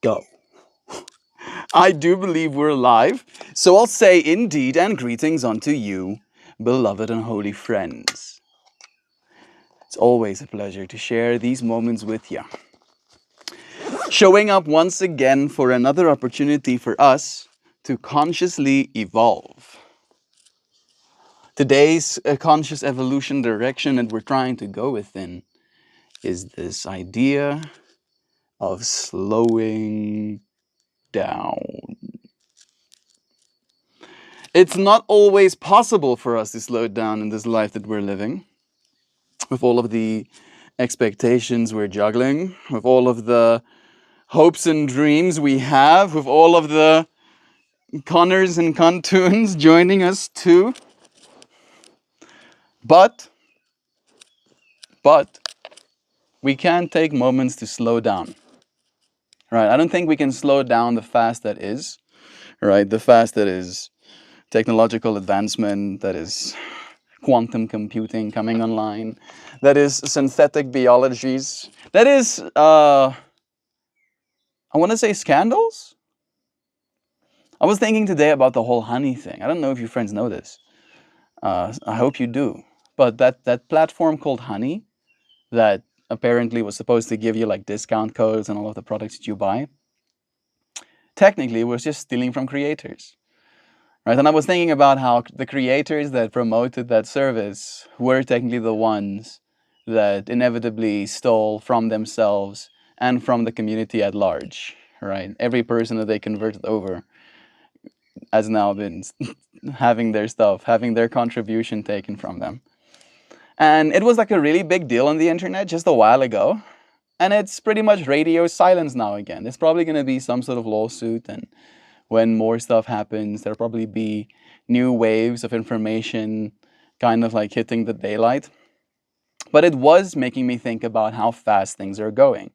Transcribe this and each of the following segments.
go. I do believe we're live, so I'll say indeed and greetings unto you, beloved and holy friends. It's always a pleasure to share these moments with you. Showing up once again for another opportunity for us to consciously evolve. Today's conscious evolution direction that we're trying to go within is this idea of slowing down. It's not always possible for us to slow down in this life that we're living, with all of the expectations we're juggling, with all of the hopes and dreams we have, with all of the Connors and Contoons joining us too. But we can take moments to slow down. Right? I don't think we can slow down the fast that is, right? The fast that is technological advancement, that is quantum computing coming online, that is synthetic biologies, that is, I want to say scandals? I was thinking today about the whole honey thing. I don't know if you friends know this. I hope you do. But that platform called Honey, that apparently was supposed to give you like discount codes and all of the products that you buy, technically was just stealing from creators. Right? And I was thinking about how the creators that promoted that service were technically the ones that inevitably stole from themselves and from the community at large. Right? Every person that they converted over has now been having their stuff, having their contribution taken from them. And it was like a really big deal on the internet just a while ago. And it's pretty much radio silence now again. There's probably going to be some sort of lawsuit, and when more stuff happens, there'll probably be new waves of information kind of like hitting the daylight. But it was making me think about how fast things are going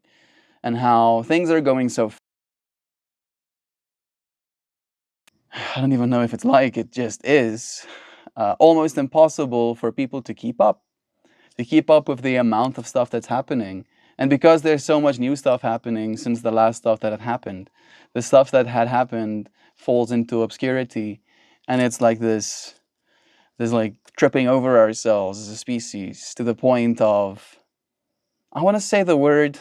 and how things are going so fast. I don't even know if it's like, it just is almost impossible for people to keep up with the amount of stuff that's happening. And because there's so much new stuff happening since the last stuff that had happened, the stuff that had happened falls into obscurity, and it's like this like tripping over ourselves as a species to the point of, I want to say the word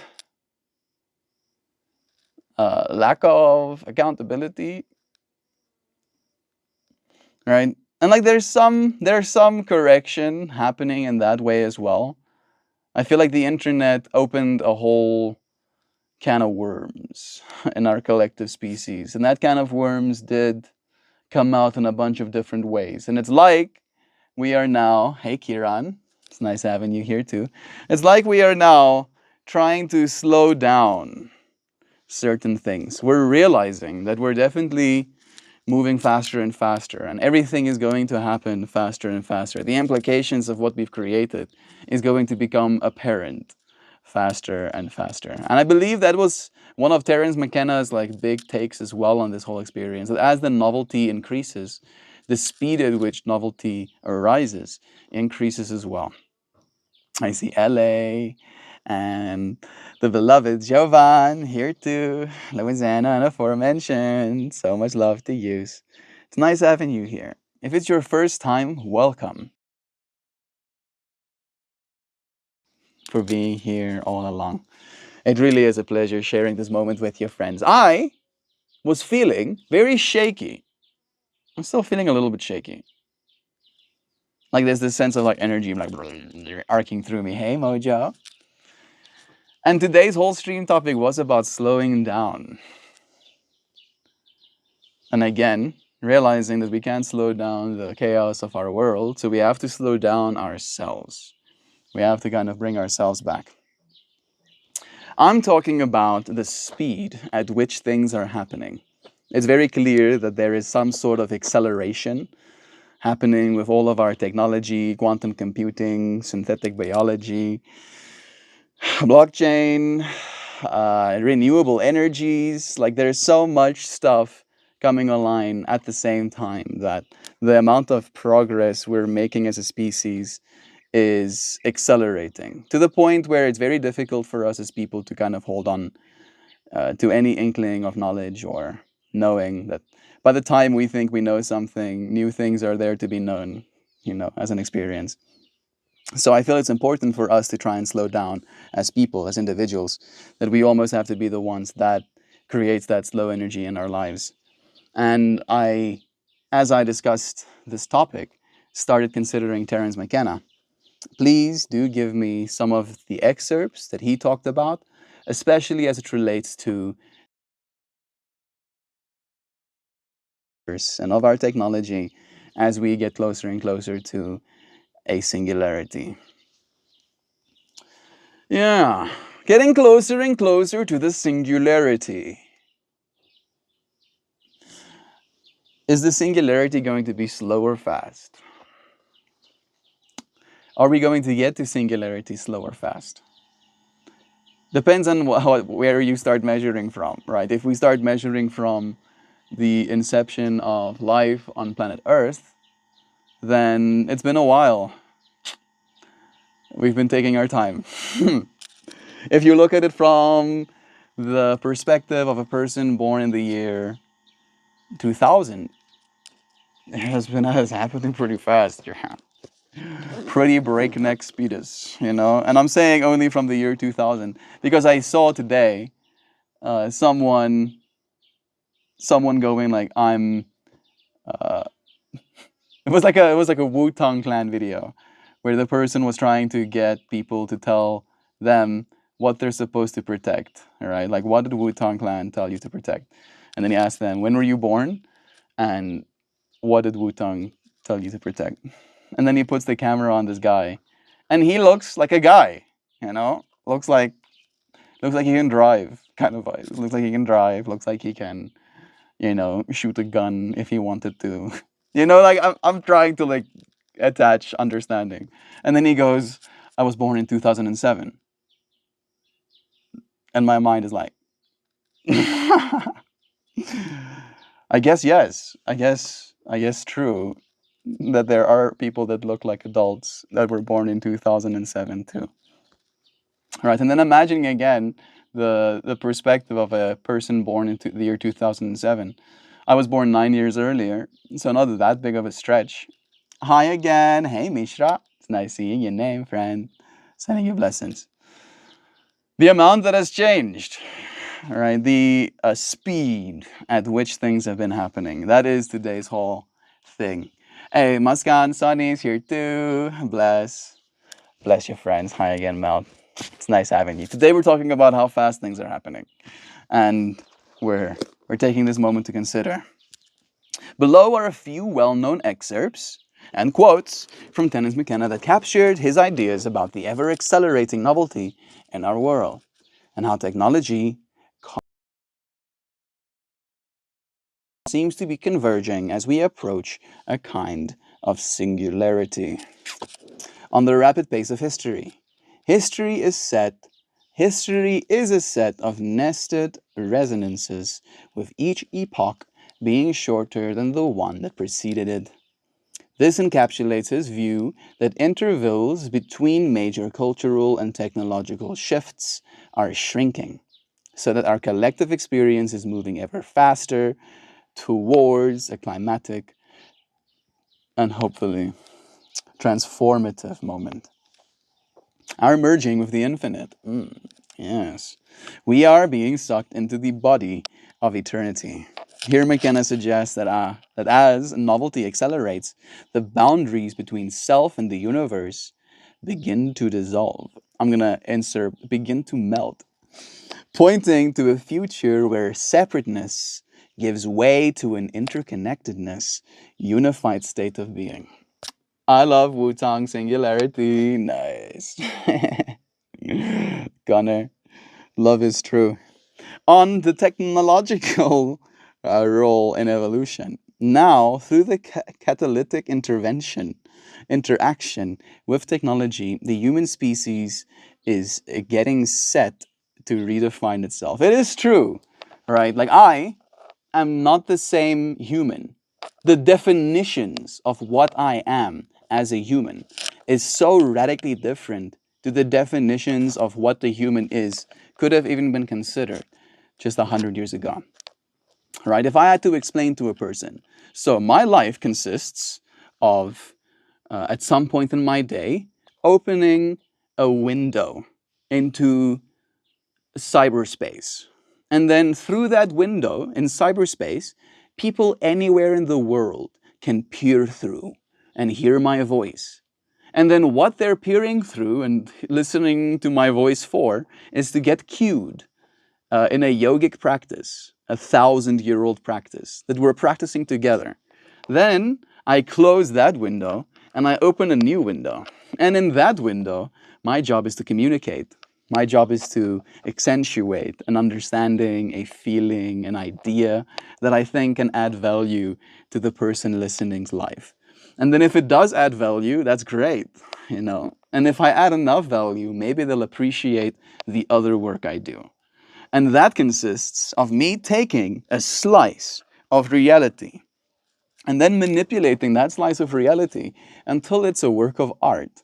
lack of accountability, right? And like there's some correction happening in that way as well. I feel like the internet opened a whole can of worms in our collective species, and that can of worms did come out in a bunch of different ways. And it's like we are now, hey Kiran, it's nice having you here too. It's like we are now trying to slow down certain things. We're realizing that we're definitely moving faster and faster, and everything is going to happen faster and faster. The implications of what we've created is going to become apparent faster and faster. And I believe that was one of Terence McKenna's like big takes as well on this whole experience, that as the novelty increases, the speed at which novelty arises increases as well. I see LA and the beloved Jovan here too, Louisiana and aforementioned. So much love to you. It's nice having you here. If it's your first time, welcome. For being here all along. It really is a pleasure sharing this moment with your friends. I was feeling very shaky. I'm still feeling a little bit shaky. Like there's this sense of like energy like arcing through me. Hey Mojo. And today's whole stream topic was about slowing down. And again, realizing that we can't slow down the chaos of our world, so we have to slow down ourselves. We have to kind of bring ourselves back. I'm talking about the speed at which things are happening. It's very clear that there is some sort of acceleration happening with all of our technology, quantum computing, synthetic biology, blockchain, renewable energies. Like there's so much stuff coming online at the same time that the amount of progress we're making as a species is accelerating to the point where it's very difficult for us as people to kind of hold on to any inkling of knowledge or knowing that by the time we think we know something, new things are there to be known, as an experience. So I feel it's important for us to try and slow down as people, as individuals, that we almost have to be the ones that creates that slow energy in our lives. And as I discussed this topic, started considering Terence McKenna. Please do give me some of the excerpts that he talked about, especially as it relates to and of our technology as we get closer and closer to a singularity. Yeah, getting closer and closer to the singularity. Is the singularity going to be slow or fast? Are we going to get to singularity slow or fast? Depends on where you start measuring from, right? If we start measuring from the inception of life on planet Earth, then it's been a while. We've been taking our time. If you look at it from the perspective of a person born in the year 2000, it's happening pretty fast. Yeah. Pretty breakneck speeds, And I'm saying only from the year 2000 because I saw today someone going like I'm. It was like a Wu-Tang Clan video, where the person was trying to get people to tell them what they're supposed to protect. All right, like what did Wu-Tang Clan tell you to protect? And then he asked them, when were you born, and what did Wu-Tang tell you to protect? And then he puts the camera on this guy, and he looks like a guy, looks like he can drive, kind of vibe. Looks like he can drive. Looks like he can, shoot a gun if he wanted to. Like I'm trying to like attach understanding. And then he goes, I was born in 2007. And my mind is like, I guess yes. I guess true that there are people that look like adults that were born in 2007 too. Right? And then imagining again the perspective of a person born into the year 2007. I was born 9 years earlier, so not that big of a stretch. Hi again. Hey, Mishra. It's nice seeing your name, friend. Sending you blessings. The amount that has changed, all right? The speed at which things have been happening. That is today's whole thing. Hey, Muskan, Sonny's here too. Bless your friends. Hi again, Mel. It's nice having you. Today we're talking about how fast things are happening, and we're taking this moment to consider. Below are a few well-known excerpts and quotes from Terence McKenna that captured his ideas about the ever-accelerating novelty in our world and how technology seems to be converging as we approach a kind of singularity. On the rapid pace of history, history is a set of nested resonances, with each epoch being shorter than the one that preceded it. This encapsulates his view that intervals between major cultural and technological shifts are shrinking, so that our collective experience is moving ever faster towards a climatic and hopefully transformative moment. Our merging with the infinite. Yes. We are being sucked into the body of eternity. Here McKenna suggests that as novelty accelerates, the boundaries between self and the universe begin to dissolve. I'm going to insert begin to melt, pointing to a future where separateness gives way to an interconnectedness, unified state of being. I love Wu-Tang Singularity. Nice. Gunner, love is true. On the technological role in evolution. Now, through the catalytic interaction with technology, the human species is getting set to redefine itself. It is true, right? Like I am not the same human. The definitions of what I am as a human is so radically different to the definitions of what the human is could have even been considered just 100 years ago, right? If I had to explain to a person, so my life consists of, at some point in my day, opening a window into cyberspace. And then through that window in cyberspace, people anywhere in the world can peer through and hear my voice. And then what they're peering through and listening to my voice for is to get cued in a yogic practice, a 1,000-year-old practice that we're practicing together. Then I close that window and I open a new window. And in that window, my job is to communicate. My job is to accentuate an understanding, a feeling, an idea that I think can add value to the person listening's life. And then if it does add value, that's great, you know. And if I add enough value, maybe they'll appreciate the other work I do. And that consists of me taking a slice of reality and then manipulating that slice of reality until it's a work of art.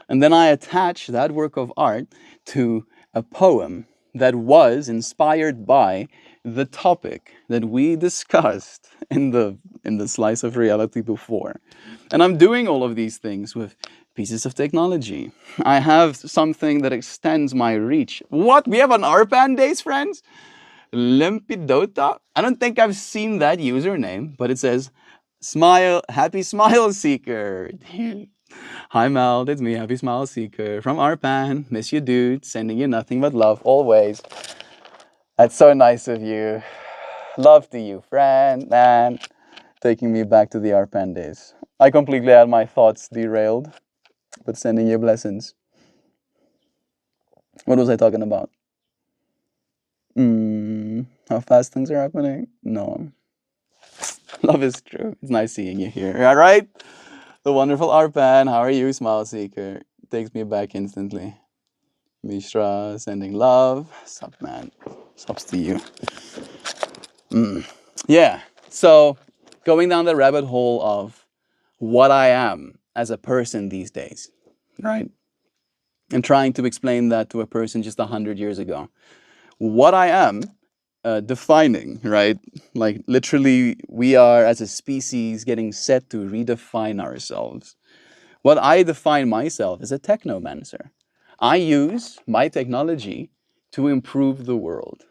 And then I attach that work of art to a poem that was inspired by the topic that we discussed in the slice of reality before. And I'm doing all of these things with pieces of technology. I have something that extends my reach. What? We have an RPAN days, friends? Limpidota? I don't think I've seen that username, but it says, "Smile, happy smile seeker." Hi Mel, it's me, Happy Smile Seeker from Arpan. Miss you, dude. Sending you nothing but love always. That's so nice of you. Love to you, friend, man. Taking me back to the Arpan days. I completely had my thoughts derailed, but sending you blessings. What was I talking about? How fast things are happening? No. Love is true. It's nice seeing you here. All right? The wonderful Arpan. How are you, Smile Seeker? Takes me back instantly. Mishra sending love. Sup, man. Sups to you. Yeah. So going down the rabbit hole of what I am as a person these days, right? And trying to explain that to a person just 100 years ago. What I am defining, right? Like literally, we are as a species getting set to redefine ourselves. What I define myself as a technomancer. I use my technology to improve the world,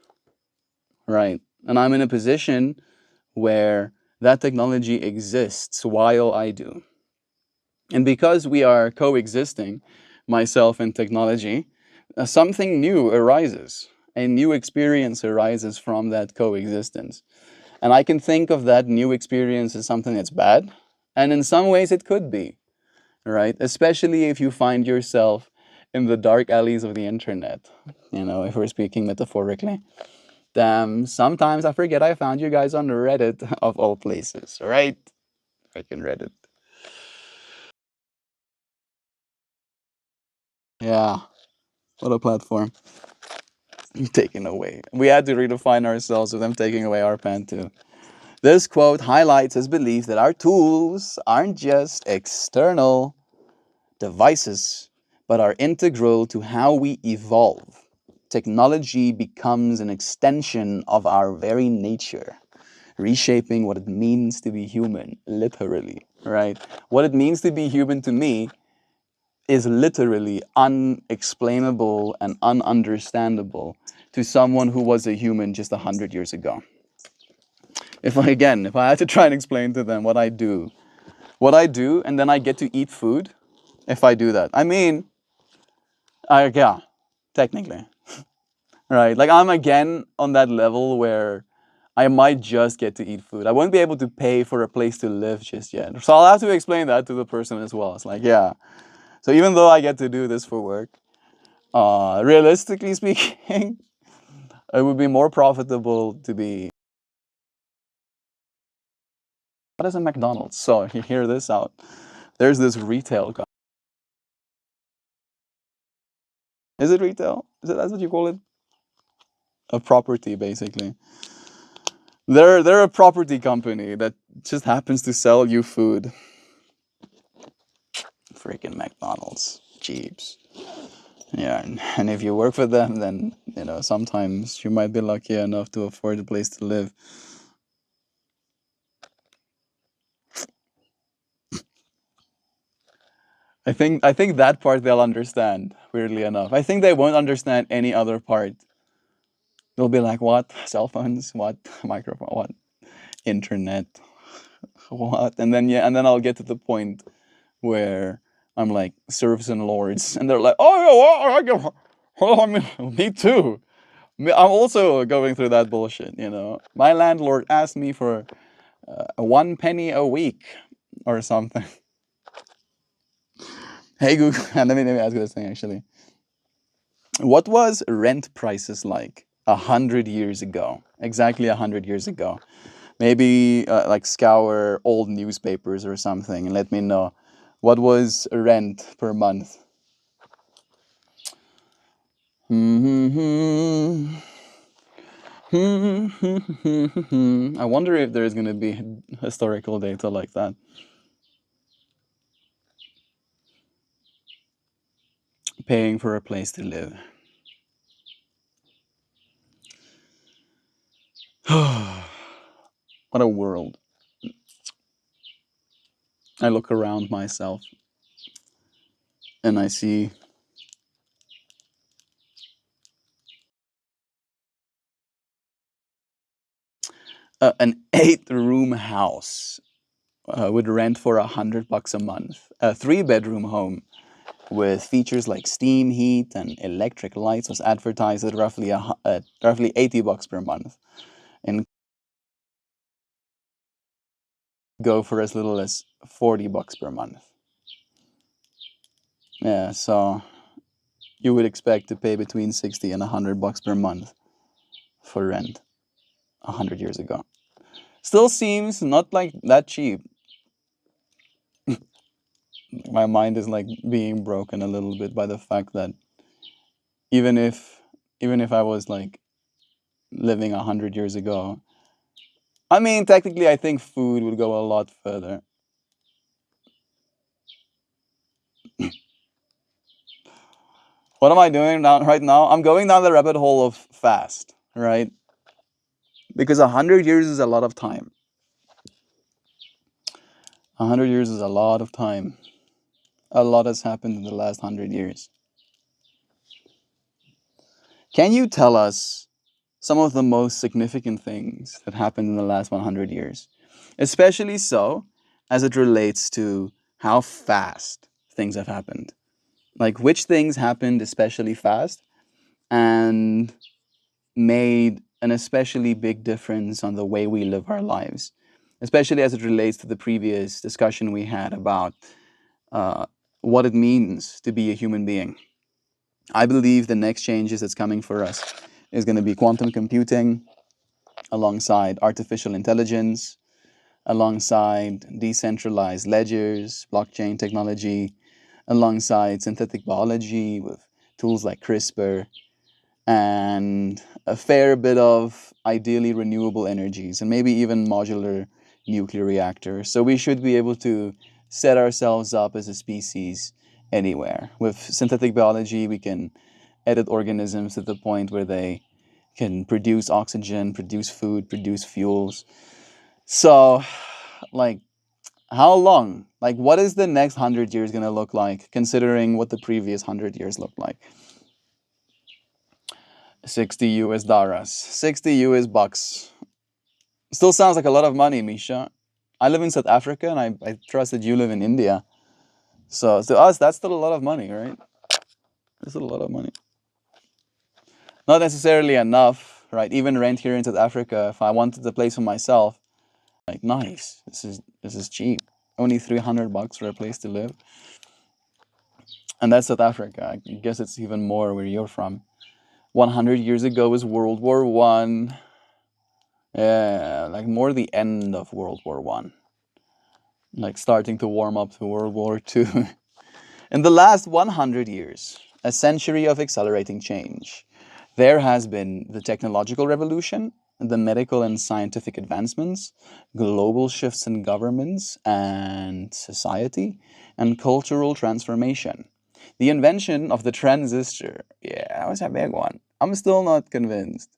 right? And I'm in a position where that technology exists while I do. And because we are coexisting, myself and technology, something new arises. A new experience arises from that coexistence. And I can think of that new experience as something that's bad. And in some ways it could be, right? Especially if you find yourself in the dark alleys of the internet, you know, if we're speaking metaphorically. Damn, sometimes I forget I found you guys on Reddit of all places, right? Freaking Reddit. Yeah, what a platform. Taken away. We had to redefine ourselves with them taking away our pen too. This quote highlights his belief that our tools aren't just external devices, but are integral to how we evolve. Technology becomes an extension of our very nature, reshaping what it means to be human, literally, right? What it means to be human to me is literally unexplainable and ununderstandable to someone who was a human just 100 years ago. If I had to try and explain to them what I do, and then I get to eat food, if I do that. I mean, yeah, technically, right? Like I'm again on that level where I might just get to eat food. I won't be able to pay for a place to live just yet. So I'll have to explain that to the person as well. It's like, yeah. So even though I get to do this for work, realistically speaking, it would be more profitable to be. What is a McDonald's? So you hear this out. There's this retail company. Is it retail? Is it that's what you call it? A property, basically. They're a property company that just happens to sell you food. Freaking McDonald's. Jeeps. Yeah, and if you work for them, then sometimes you might be lucky enough to afford a place to live. I think that part they'll understand. Weirdly enough, I think they won't understand any other part. They'll be like, "What? Cell phones? What? Microphone? What? Internet? What?" And then yeah, and then I'll get to the point where I'm like serfs and lords, and they're like, "Oh yeah, well, I mean, me too. I'm also going through that bullshit. My landlord asked me for a 1 penny a week or something." Hey Google, let me ask you this thing actually. What was rent prices like 100 years ago? Exactly 100 years ago. Maybe like scour old newspapers or something and let me know what was rent per month. I wonder if there's going to be historical data like that. Paying for a place to live. What a world. I look around myself and I see an 8-room house would rent for $100 a month. A 3-bedroom home with features like steam, heat, and electric lights was advertised at roughly $80 per month, and go for as little as $40 per month. Yeah, so you would expect to pay between 60 and $100 per month for rent 100 years ago. Still seems not like that cheap. My mind is like being broken a little bit by the fact that even if even if I was like living 100 years ago, I mean technically I think food would go a lot further. What am I doing now right now? I'm going down the rabbit hole of fast, right? Because 100 years is a lot of time. 100 years is a lot of time. A lot has happened in the last 100 years. Can you tell us some of the most significant things that happened in the last 100 years? Especially so as it relates to how fast things have happened. Like which things happened especially fast and made an especially big difference on the way we live our lives, especially as it relates to the previous discussion we had about uh, what it means to be a human being. I believe the next changes that's coming for us is going to be quantum computing alongside artificial intelligence, alongside decentralized ledgers, blockchain technology, alongside synthetic biology with tools like CRISPR, and a fair bit of ideally renewable energies and maybe even modular nuclear reactors. So we should be able to set ourselves up as a species anywhere. With synthetic biology, we can edit organisms to the point where they can produce oxygen, produce food, produce fuels. So, like, how long? Like, what is the next 100 years going to look like, considering what the previous 100 years looked like? 60 US dollars, 60 US bucks. Still sounds like a lot of money, Misha. I live in South Africa and I trust that you live in India. So to us, that's still a lot of money, right? That's still a lot of money. Not necessarily enough, right? Even rent here in South Africa, if I wanted the place for myself, like nice. This is cheap. Only $300 for a place to live. And that's South Africa. I guess it's even more where you're from. 100 years ago was World War One. Yeah, like more the end of World War One, like starting to warm up to World War Two. In the last 100 years, a century of accelerating change, there has been the technological revolution, the medical and scientific advancements, global shifts in governments and society, and cultural transformation. The invention of the transistor. Yeah, that was a big one. I'm still not convinced.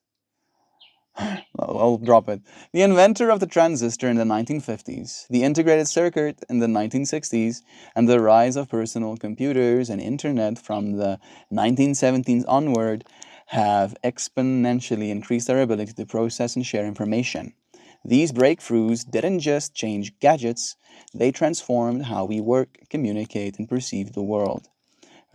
I'll drop it. The inventor of the transistor in the 1950s, the integrated circuit in the 1960s, and the rise of personal computers and internet from the 1970s onward have exponentially increased our ability to process and share information. These breakthroughs didn't just change gadgets, they transformed how we work, communicate, and perceive the world.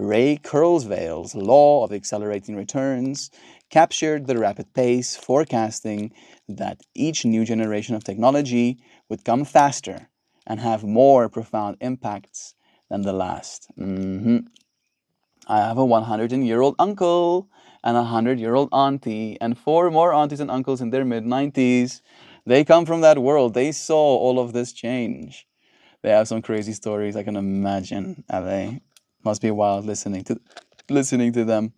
Ray Kurzweil's law of accelerating returns captured the rapid pace, forecasting that each new generation of technology would come faster and have more profound impacts than the last. I have a 100-year-old uncle and a 100-year-old auntie and four more aunties and uncles in their mid-90s. They come from that world. They saw all of this change. They have some crazy stories I can imagine. They must be wild listening to them.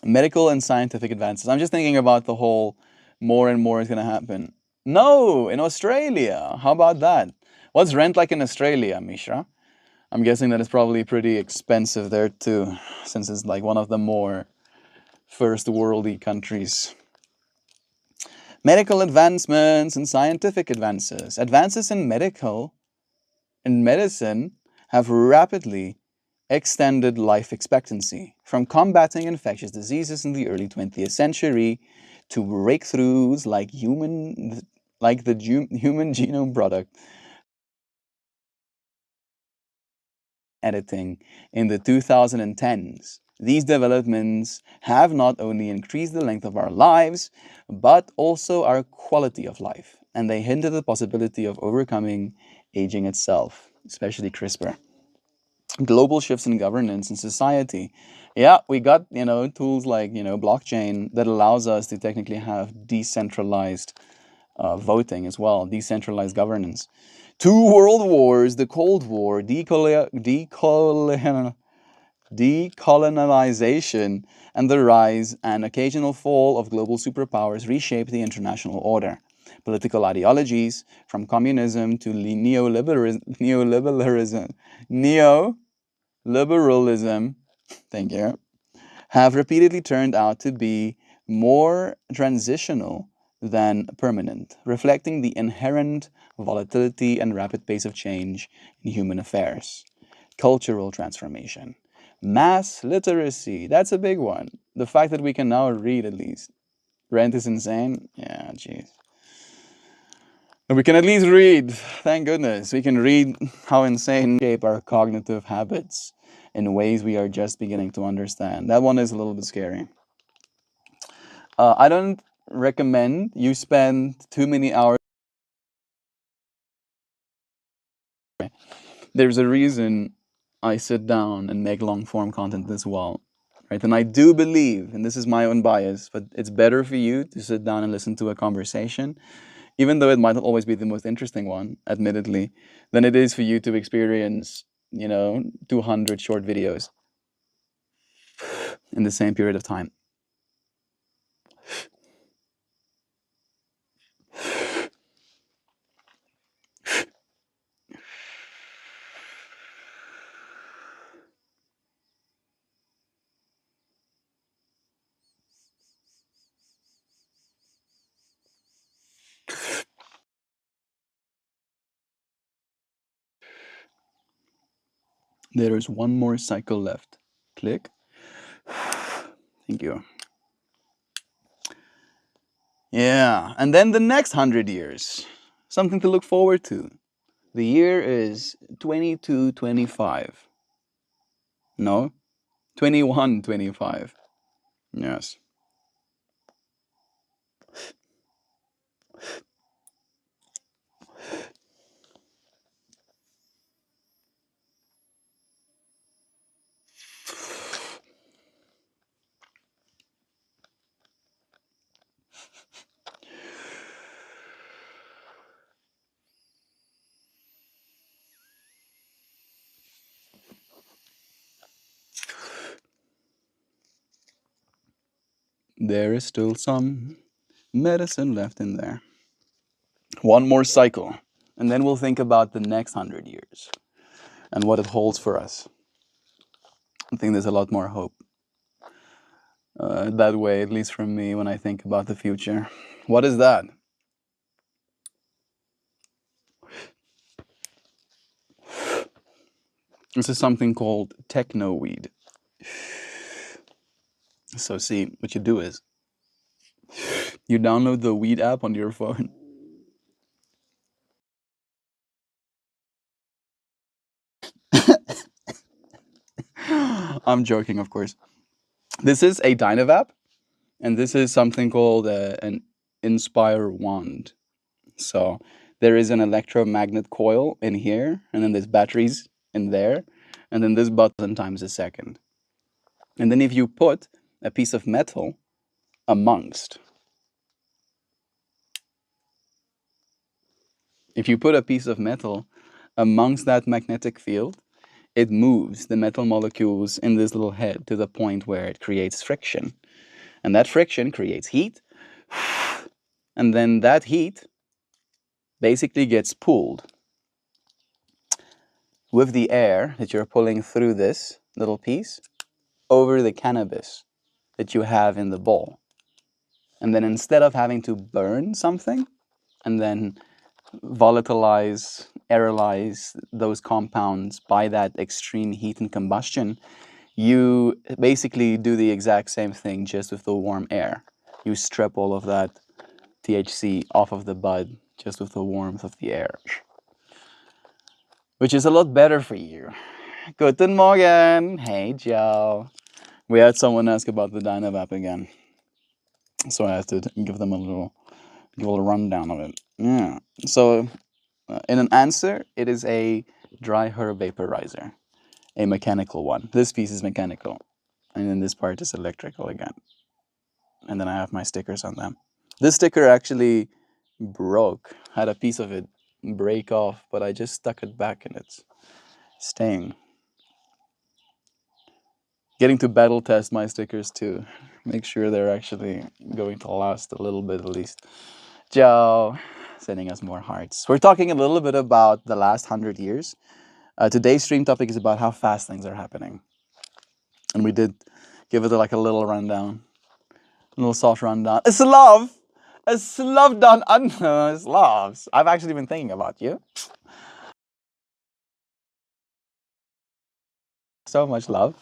Medical and scientific advances. I'm just thinking about the whole more and more is going to happen. No, in Australia. How about that? What's rent like in Australia, Mishra? I'm guessing that it's probably pretty expensive there too, since it's like one of the more first worldy countries. Medical advancements and scientific advances. Advances in medicine have rapidly extended life expectancy, from combating infectious diseases in the early 20th century to breakthroughs like the human genome product editing in the 2010s. These developments have not only increased the length of our lives, but also our quality of life, and they hint at the possibility of overcoming aging itself, especially CRISPR. Global shifts in governance and society. Yeah, we got, tools like, blockchain that allows us to technically have decentralized voting as well, decentralized governance. Two world wars, the Cold War, decolonization, and the rise and occasional fall of global superpowers reshaped the international order. Political ideologies, from communism to neoliberalism, thank you, have repeatedly turned out to be more transitional than permanent, reflecting the inherent volatility and rapid pace of change in human affairs. Cultural transformation. Mass literacy, that's a big one. The fact that we can now read at least. Rent is insane? Yeah, jeez. We can at least read, thank goodness. We can read how insane shape our cognitive habits in ways we are just beginning to understand. That one is a little bit scary. I don't recommend you spend too many hours. There's a reason I sit down and make long form content as well. Right? And I do believe, and this is my own bias, but it's better for you to sit down and listen to a conversation, even though it might not always be the most interesting one, admittedly, than it is for you to experience, 200 short videos in the same period of time. There is one more cycle left. Click. Thank you. Yeah, and then the next 100 years. Something to look forward to. The year is 2225. No? 2125. Yes. There is still some medicine left in there. One more cycle, and then we'll think about the next 100 years and what it holds for us. I think there's a lot more hope that way, at least from me, when I think about the future. What is that? This is something called techno weed. So, see, what you do is you download the weed app on your phone. I'm joking, of course. This is a Dynav app, and this is something called an Inspire wand. So there is an electromagnet coil in here, and then there's batteries in there, and then this button times a second. And then if you put a piece of metal amongst, if you put a piece of metal amongst that magnetic field, it moves the metal molecules in this little head to the point where it creates friction. And that friction creates heat, and then that heat basically gets pulled with the air that you're pulling through this little piece over the cannabis that you have in the bowl. And then instead of having to burn something and then volatilize, aerolize those compounds by that extreme heat and combustion, you basically do the exact same thing just with the warm air. You strip all of that THC off of the bud just with the warmth of the air, which is a lot better for you. Guten Morgen. Hey, Joe. We had someone ask about the Dynav app again, so I had to give them a little rundown of it. Yeah. So, in an answer, it is a dry herb vaporizer, a mechanical one. This piece is mechanical, and then this part is electrical again. And then I have my stickers on them. This sticker actually broke. Had a piece of it break off, but I just stuck it back and it's staying. Getting to battle test my stickers too. Make sure they're actually going to last a little bit at least. Joe, sending us more hearts. We're talking a little bit about the last 100 years. Today's stream topic is about how fast things are happening. And we did give it like a little rundown. A little soft rundown. It's love! It's love done under. It's loves. I've actually been thinking about you. So much love.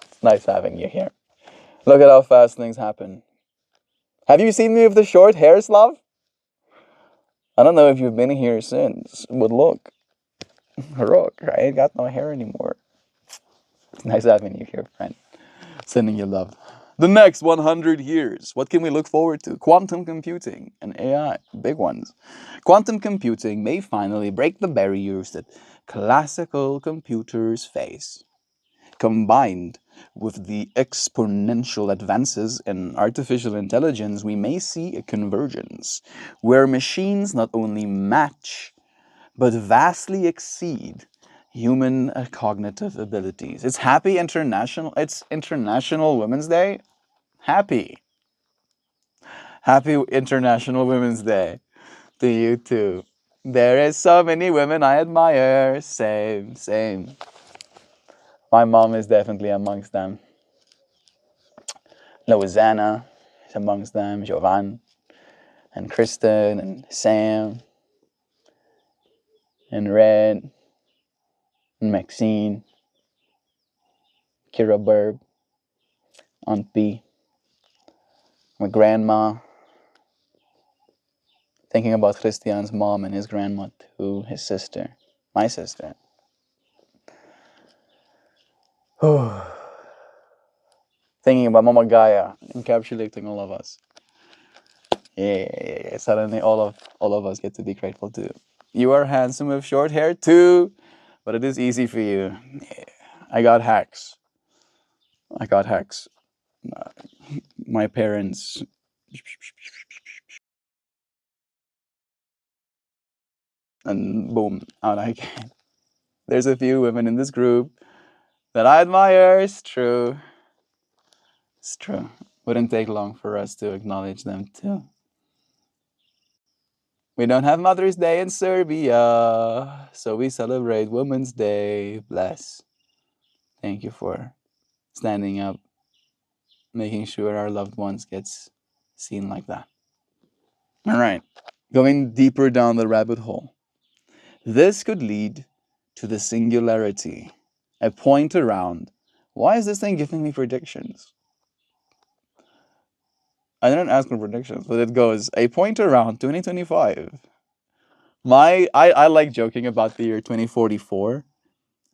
It's nice having you here. Look at how fast things happen. Have you seen me with the short hairs, love? I don't know if you've been here since, but look, I ain't got no hair anymore. It's nice having you here, friend. Sending you love. The next 100 years, what can we look forward to? Quantum computing and AI, big ones. Quantum computing may finally break the barriers that classical computers face. Combined with the exponential advances in artificial intelligence, we may see a convergence where machines not only match but vastly exceed human cognitive abilities. It's International Women's Day. Happy International Women's Day to you too. There is so many women I admire. Same. My mom is definitely amongst them. Louisiana is amongst them. Jovan and Kristen and Sam and Red and Maxine, Kira Burb, Aunt B, my grandma. Thinking about Christian's mom and his grandma too, his sister, my sister. Thinking about Mama Gaia encapsulating all of us. Yeah. Suddenly all of us get to be grateful too. You are handsome with short hair too, but it is easy for you. Yeah. I got hacks. My parents. And boom, out I came. There's a few women in this group that I admire. It's true. It's true. Wouldn't take long for us to acknowledge them too. We don't have Mother's Day in Serbia, so we celebrate Women's Day. Bless. Thank you for standing up, making sure our loved ones gets seen like that. All right, going deeper down the rabbit hole. This could lead to the singularity, a point around, why is this thing giving me predictions? I didn't ask for predictions, but it goes, a point around 2025. I like joking about the year 2044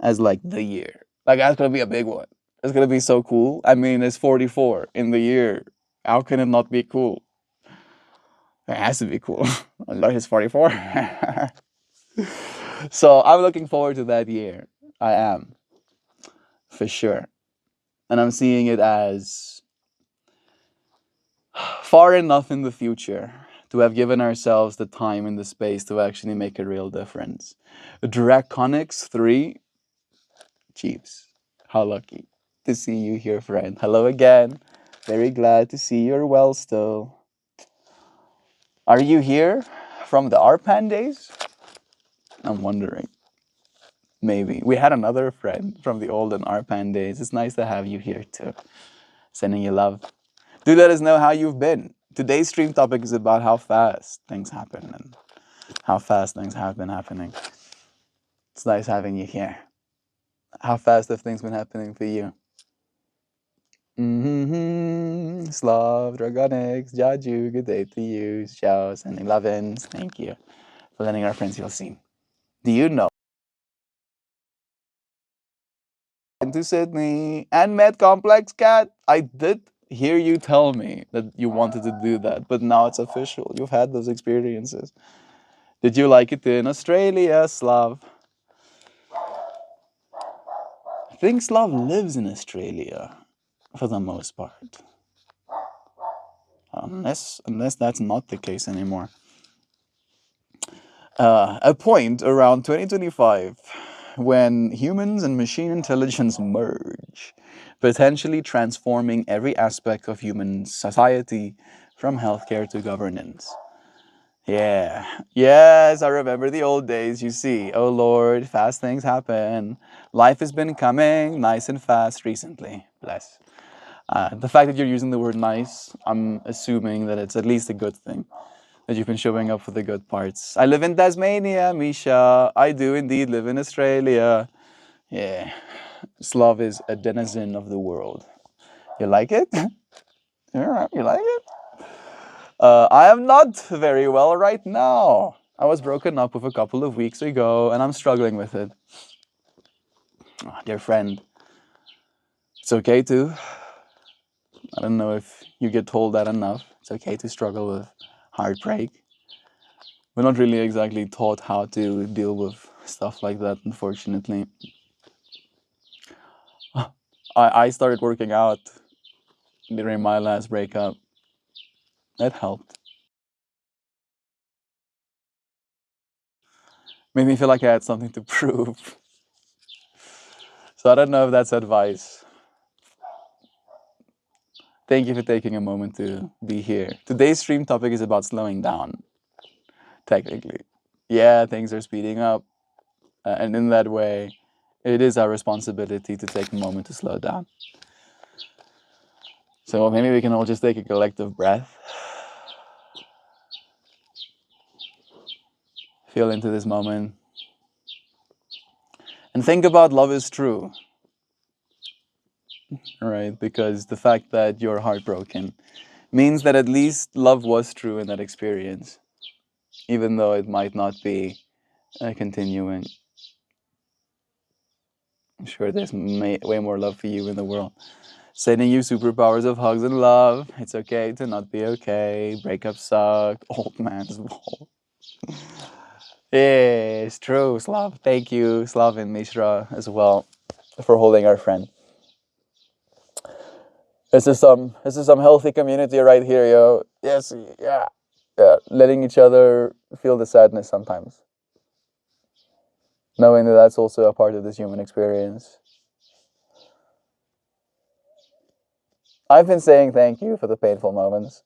as like the year. Like that's gonna be a big one. It's gonna be so cool. I mean, it's 44 in the year. How can it not be cool? It has to be cool. Unless it's 44. So I'm looking forward to that year. I am, for sure. And I'm seeing it as far enough in the future to have given ourselves the time and the space to actually make a real difference. Draconics 3, Chiefs. How lucky to see you here, friend. Hello again. Very glad to see you're well still. Are you here from the RPAN days? I'm wondering. Maybe. We had another friend from the olden RPAN days. It's nice to have you here too. Sending you love. Do let us know how you've been. Today's stream topic is about how fast things happen and how fast things have been happening. It's nice having you here. How fast have things been happening for you? Slav, Dragonics, Jaju, good day to you. Ciao, sending love-ins. Thank you for letting our friends feel seen. Do you know? To Sydney and Med Complex Cat. I did hear you tell me that you wanted to do that, but now it's official. You've had those experiences. Did you like it in Australia, Slav? I think Slav lives in Australia for the most part. Unless that's not the case anymore. A point around 2025 when humans and machine intelligence merge, potentially transforming every aspect of human society from healthcare to governance. Yeah. Yes, I remember the old days, you see. Oh Lord, fast things happen. Life has been coming nice and fast recently. Bless. The fact that you're using the word nice, I'm assuming that it's at least a good thing. That you've been showing up for the good parts. I live in Tasmania, Misha. I do indeed live in Australia. Yeah. Slav is a denizen of the world. You like it? Yeah, you like it? I am not very well right now. I was broken up with a couple of weeks ago and I'm struggling with it. Oh, dear friend, it's okay to. I don't know if you get told that enough. It's okay to struggle with heartbreak. We're not really exactly taught how to deal with stuff like that, unfortunately. I started working out during my last breakup. That helped. Made me feel like I had something to prove. So I don't know if that's advice. Thank you for taking a moment to be here. Today's stream topic is about slowing down, technically. Yeah, things are speeding up. And in that way, it is our responsibility to take a moment to slow down. So maybe we can all just take a collective breath. Feel into this moment. And think about love is true. Right? Because the fact that you're heartbroken means that at least love was true in that experience. Even though it might not be continuing. I'm sure there's way more love for you in the world. Sending you superpowers of hugs and love. It's okay to not be okay. Breakups suck. Old man's ball. Yeah, it's true, Slav. Thank you, Slav and Mishra as well, for holding our friend. This is some healthy community right here, yo. Yes, yeah. Letting each other feel the sadness sometimes. Knowing that that's also a part of this human experience. I've been saying thank you for the painful moments.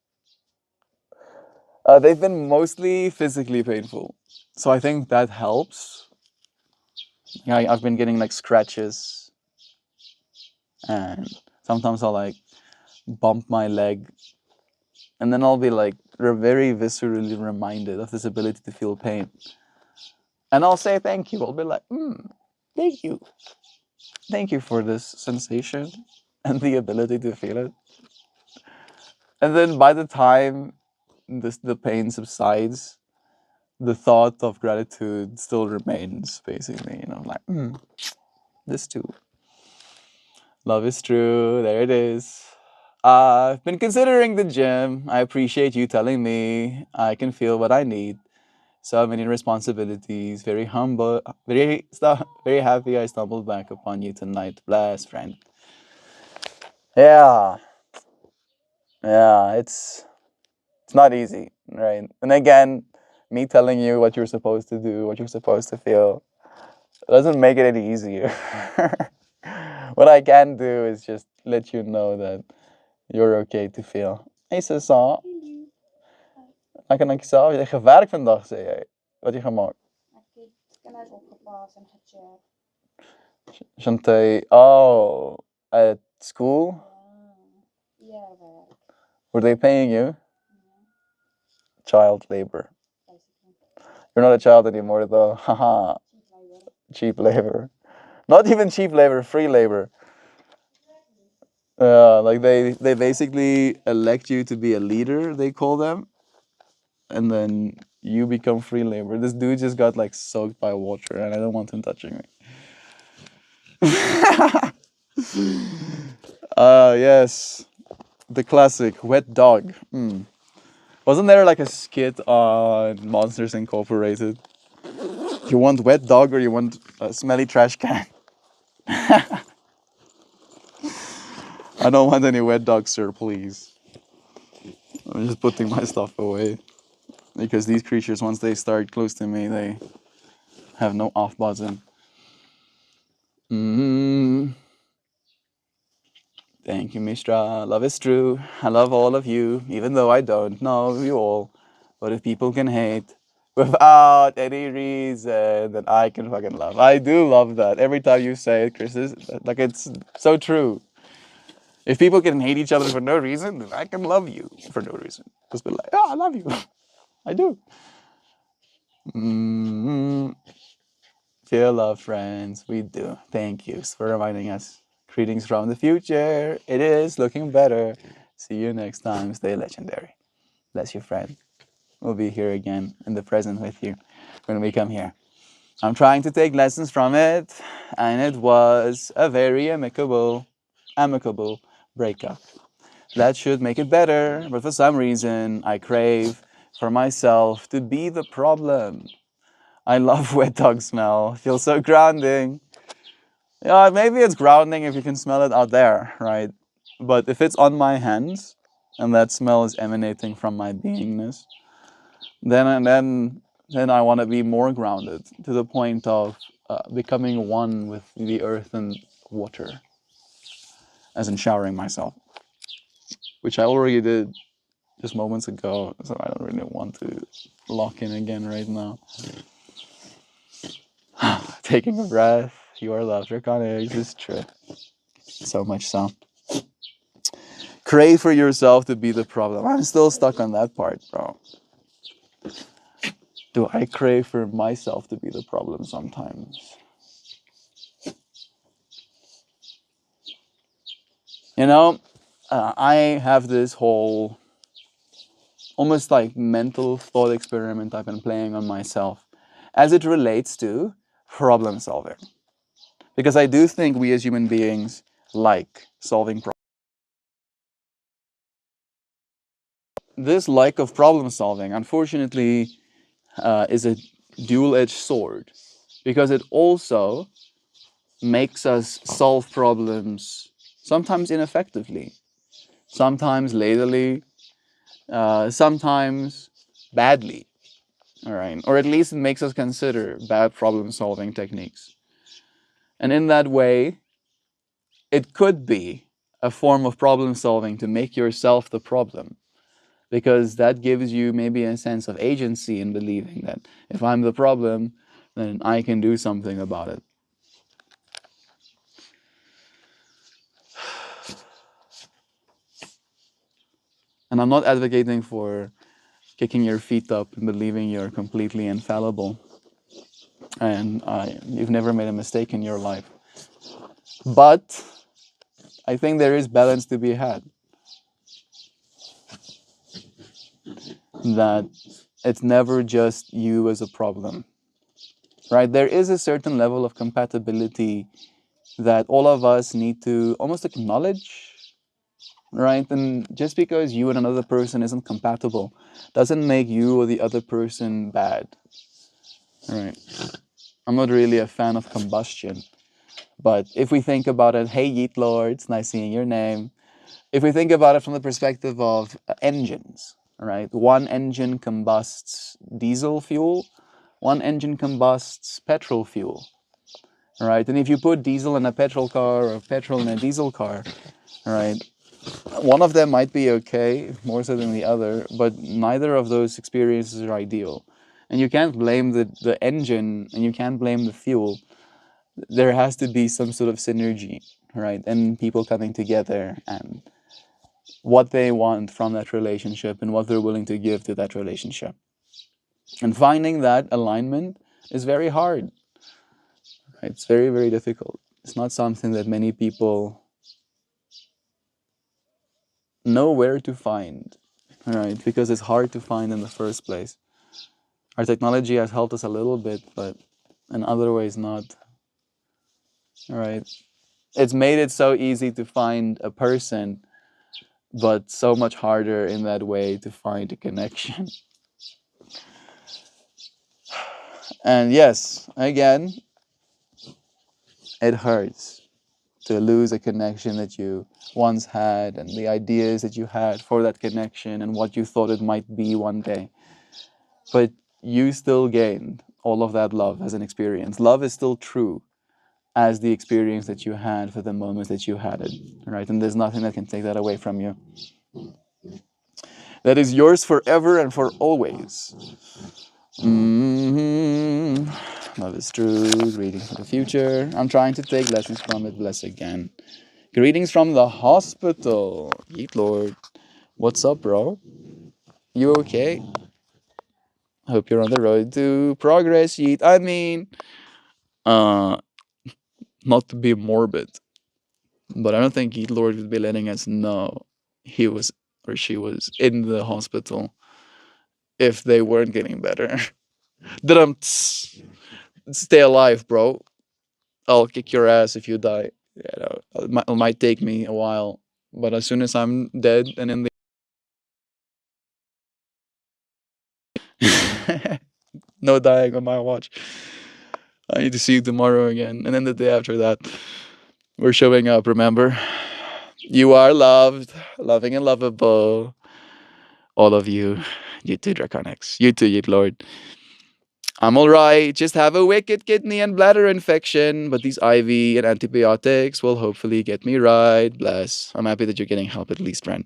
They've been mostly physically painful. So I think that helps. I've been getting like scratches and Sometimes I'll like bump my leg, and then I'll be like very viscerally reminded of this ability to feel pain. And I'll say thank you. I'll be like, thank you. Thank you for this sensation and the ability to feel it. And then by the time the pain subsides, the thought of gratitude still remains, basically. Like, this too. Love is true. There it is. I've been considering the gym. I appreciate you telling me I can feel what I need. So many responsibilities. Very humble. Very happy I stumbled back upon you tonight. Bless, friend. Yeah. Yeah, it's not easy, right? And again, me telling you what you're supposed to do, what you're supposed to feel, doesn't make it any easier. What I can do is just let you know that you're okay to feel. Hey, Susan. Ik kan zelf. Je hebt gewerkt vandaag, zei jij. Wat heb je gemaakt? Ik heb het opgepast en gecheckt. Shantay, oh, at school? Ja, werk. Were they paying you? Child labor. You're not a child anymore, though. Haha. Cheap labor. Not even cheap labor, free labor. Like they basically elect you to be a leader, they call them, and then you become free labor. This dude just got like soaked by water, and I don't want him touching me. Yes, the classic wet dog. Wasn't there like a skit on Monsters Incorporated? You want wet dog or you want a smelly trash can? I don't want any wet dog, sir, please. I'm just putting my stuff away. Because these creatures, once they start close to me, they have no off button. Thank you, Mishra. Love is true. I love all of you, even though I don't know you all. But if people can hate without any reason, then I can fucking love. I do love that. Every time you say it, Chris, like it's so true. If people can hate each other for no reason, then I can love you for no reason. Just be like, oh, I love you. I do. Feel love, friends. We do. Thank you for reminding us. Greetings from the future. It is looking better. See you next time. Stay legendary. Bless you, friend. We'll be here again in the present with you when we come here. I'm trying to take lessons from it, and it was a very amicable breakup. That should make it better, but for some reason, I crave for myself to be the problem. I love wet dog smell. Feels so grounding. Yeah, maybe it's grounding if you can smell it out there, right? But if it's on my hands and that smell is emanating from my beingness, then I want to be more grounded to the point of becoming one with the earth and water, as in showering myself, which I already did just moments ago. So I don't really want to lock in again right now. Taking a breath. You are loved, Draconics. This is true. So much so. Crave for yourself to be the problem. I'm still stuck on that part, bro. Do I crave for myself to be the problem sometimes? I have this whole almost like mental thought experiment I've been playing on myself as it relates to problem solving. Because I do think we as human beings like solving problems. This like of problem solving, unfortunately, is a dual-edged sword because it also makes us solve problems sometimes ineffectively, sometimes lazily, sometimes badly, all right? Or at least it makes us consider bad problem-solving techniques. And in that way, it could be a form of problem-solving to make yourself the problem, because that gives you maybe a sense of agency in believing that if I'm the problem, then I can do something about it. And I'm not advocating for kicking your feet up and believing you're completely infallible and you've never made a mistake in your life. But I think there is balance to be had. That it's never just you as a problem, right? There is a certain level of compatibility that all of us need to almost acknowledge, right? And just because you and another person isn't compatible doesn't make you or the other person bad, right? I'm not really a fan of combustion, but if we think about it, hey, Yeet Lord, it's nice seeing your name. If we think about it from the perspective of engines, right? One engine combusts diesel fuel, one engine combusts petrol fuel, right? And if you put diesel in a petrol car or petrol in a diesel car, right, one of them might be okay, more so than the other, but neither of those experiences are ideal. And you can't blame the engine and you can't blame the fuel. There has to be some sort of synergy, right? And people coming together and what they want from that relationship and what they're willing to give to that relationship. And finding that alignment is very hard. Right? It's very, very difficult. It's not something that many people know where to find, right? Because it's hard to find in the first place. Our technology has helped us a little bit, but in other ways not. All right. It's made it so easy to find a person, but so much harder in that way to find a connection. And yes, again, it hurts to lose a connection that you once had and the ideas that you had for that connection and what you thought it might be one day. But you still gained all of that love as an experience. Love is still true as the experience that you had for the moments that you had it, right? And there's nothing that can take that away from you. That is yours forever and for always. Love is true. Greetings for the future. I'm trying to take lessons from it. Bless again. Greetings from the hospital. Yeet Lord. What's up, bro? You okay? Hope you're on the road to progress, Yeet. I mean, uh, not to be morbid, but I don't think Yeet Lord would be letting us know he was or she was in the hospital if they weren't getting better. Didn't stay alive, bro. I'll kick your ass if you die. You know, it might take me a while, but as soon as I'm dead and in the no dying on my watch. I need to see you tomorrow again, and then the day after that, we're showing up. Remember, you are loved, loving and lovable. All of you, you too, Draconics. You too, Yeet Lord. I'm alright. Just have a wicked kidney and bladder infection, but these IV and antibiotics will hopefully get me right. Bless. I'm happy that you're getting help at least, friend.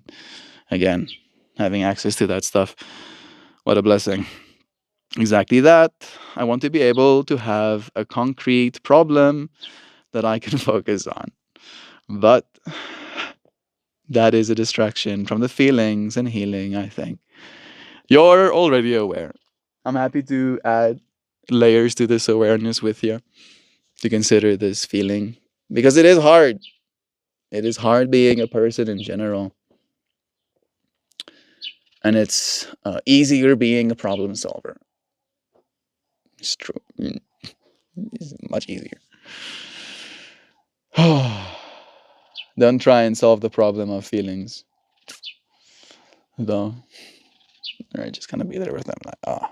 Again, having access to that stuff. What a blessing. Exactly that. I want to be able to have a concrete problem that I can focus on. But that is a distraction from the feelings and healing, I think. You're already aware. I'm happy to add layers to this awareness with you to consider this feeling because it is hard. It is hard being a person in general. And it's easier being a problem solver. It's true. It's much easier. Don't try and solve the problem of feelings, though. Right, just kind of be there with them. Like,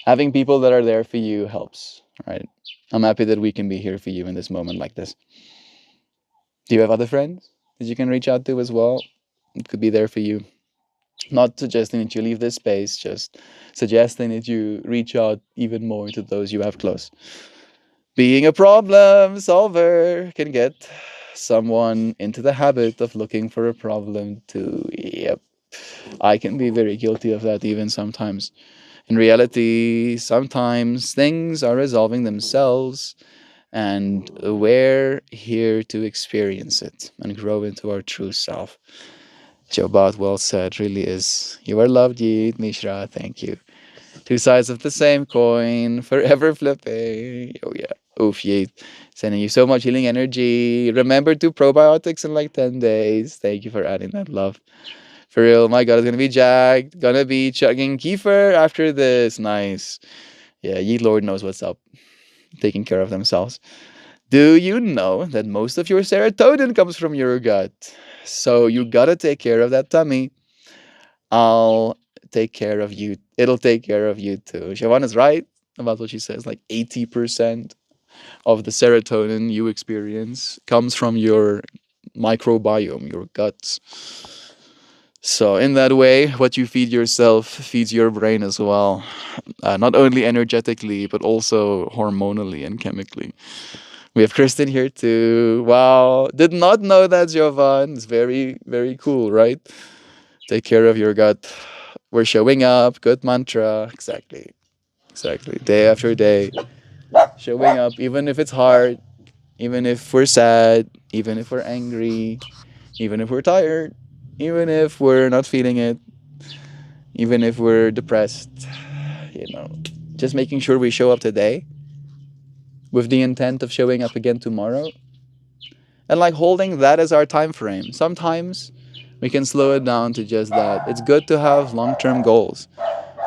having people that are there for you helps, right? I'm happy that we can be here for you in this moment like this. Do you have other friends that you can reach out to as well? It could be there for you. Not suggesting that you leave this space, just suggesting that you reach out even more to those you have close. Being a problem solver can get someone into the habit of looking for a problem too. Yep. I can be very guilty of that even sometimes. In reality, sometimes things are resolving themselves, and we're here to experience it and grow into our true self. Jobat, well said. Really is. You are loved, Yeet. Mishra, thank you. Two sides of the same coin, forever flipping. Oh yeah. Oof, Yeet. Sending you so much healing energy. Remember to probiotics in like 10 days. Thank you for adding that love. For real, my God, it's gonna be jacked. Gonna be chugging kefir after this. Nice. Yeah, Yeet Lord knows what's up. Taking care of themselves. Do you know that most of your serotonin comes from your gut? So you gotta take care of that tummy. I'll take care of you. It'll take care of you too. Siobhan right about what she says. Like 80% of the serotonin you experience comes from your microbiome, your guts. So, in that way, what you feed yourself feeds your brain as well. Not only energetically, but also hormonally and chemically. We have Kristen here too. Wow. Did not know that, Jovan. It's very, very cool, right? Take care of your gut. We're showing up. Good mantra. Exactly. Exactly. Day after day. Showing up, even if it's hard, even if we're sad, even if we're angry, even if we're tired, even if we're not feeling it, even if we're depressed, you know, just making sure we show up today with the intent of showing up again tomorrow and like holding that as our time frame. Sometimes we can slow it down to just that. It's good to have long-term goals,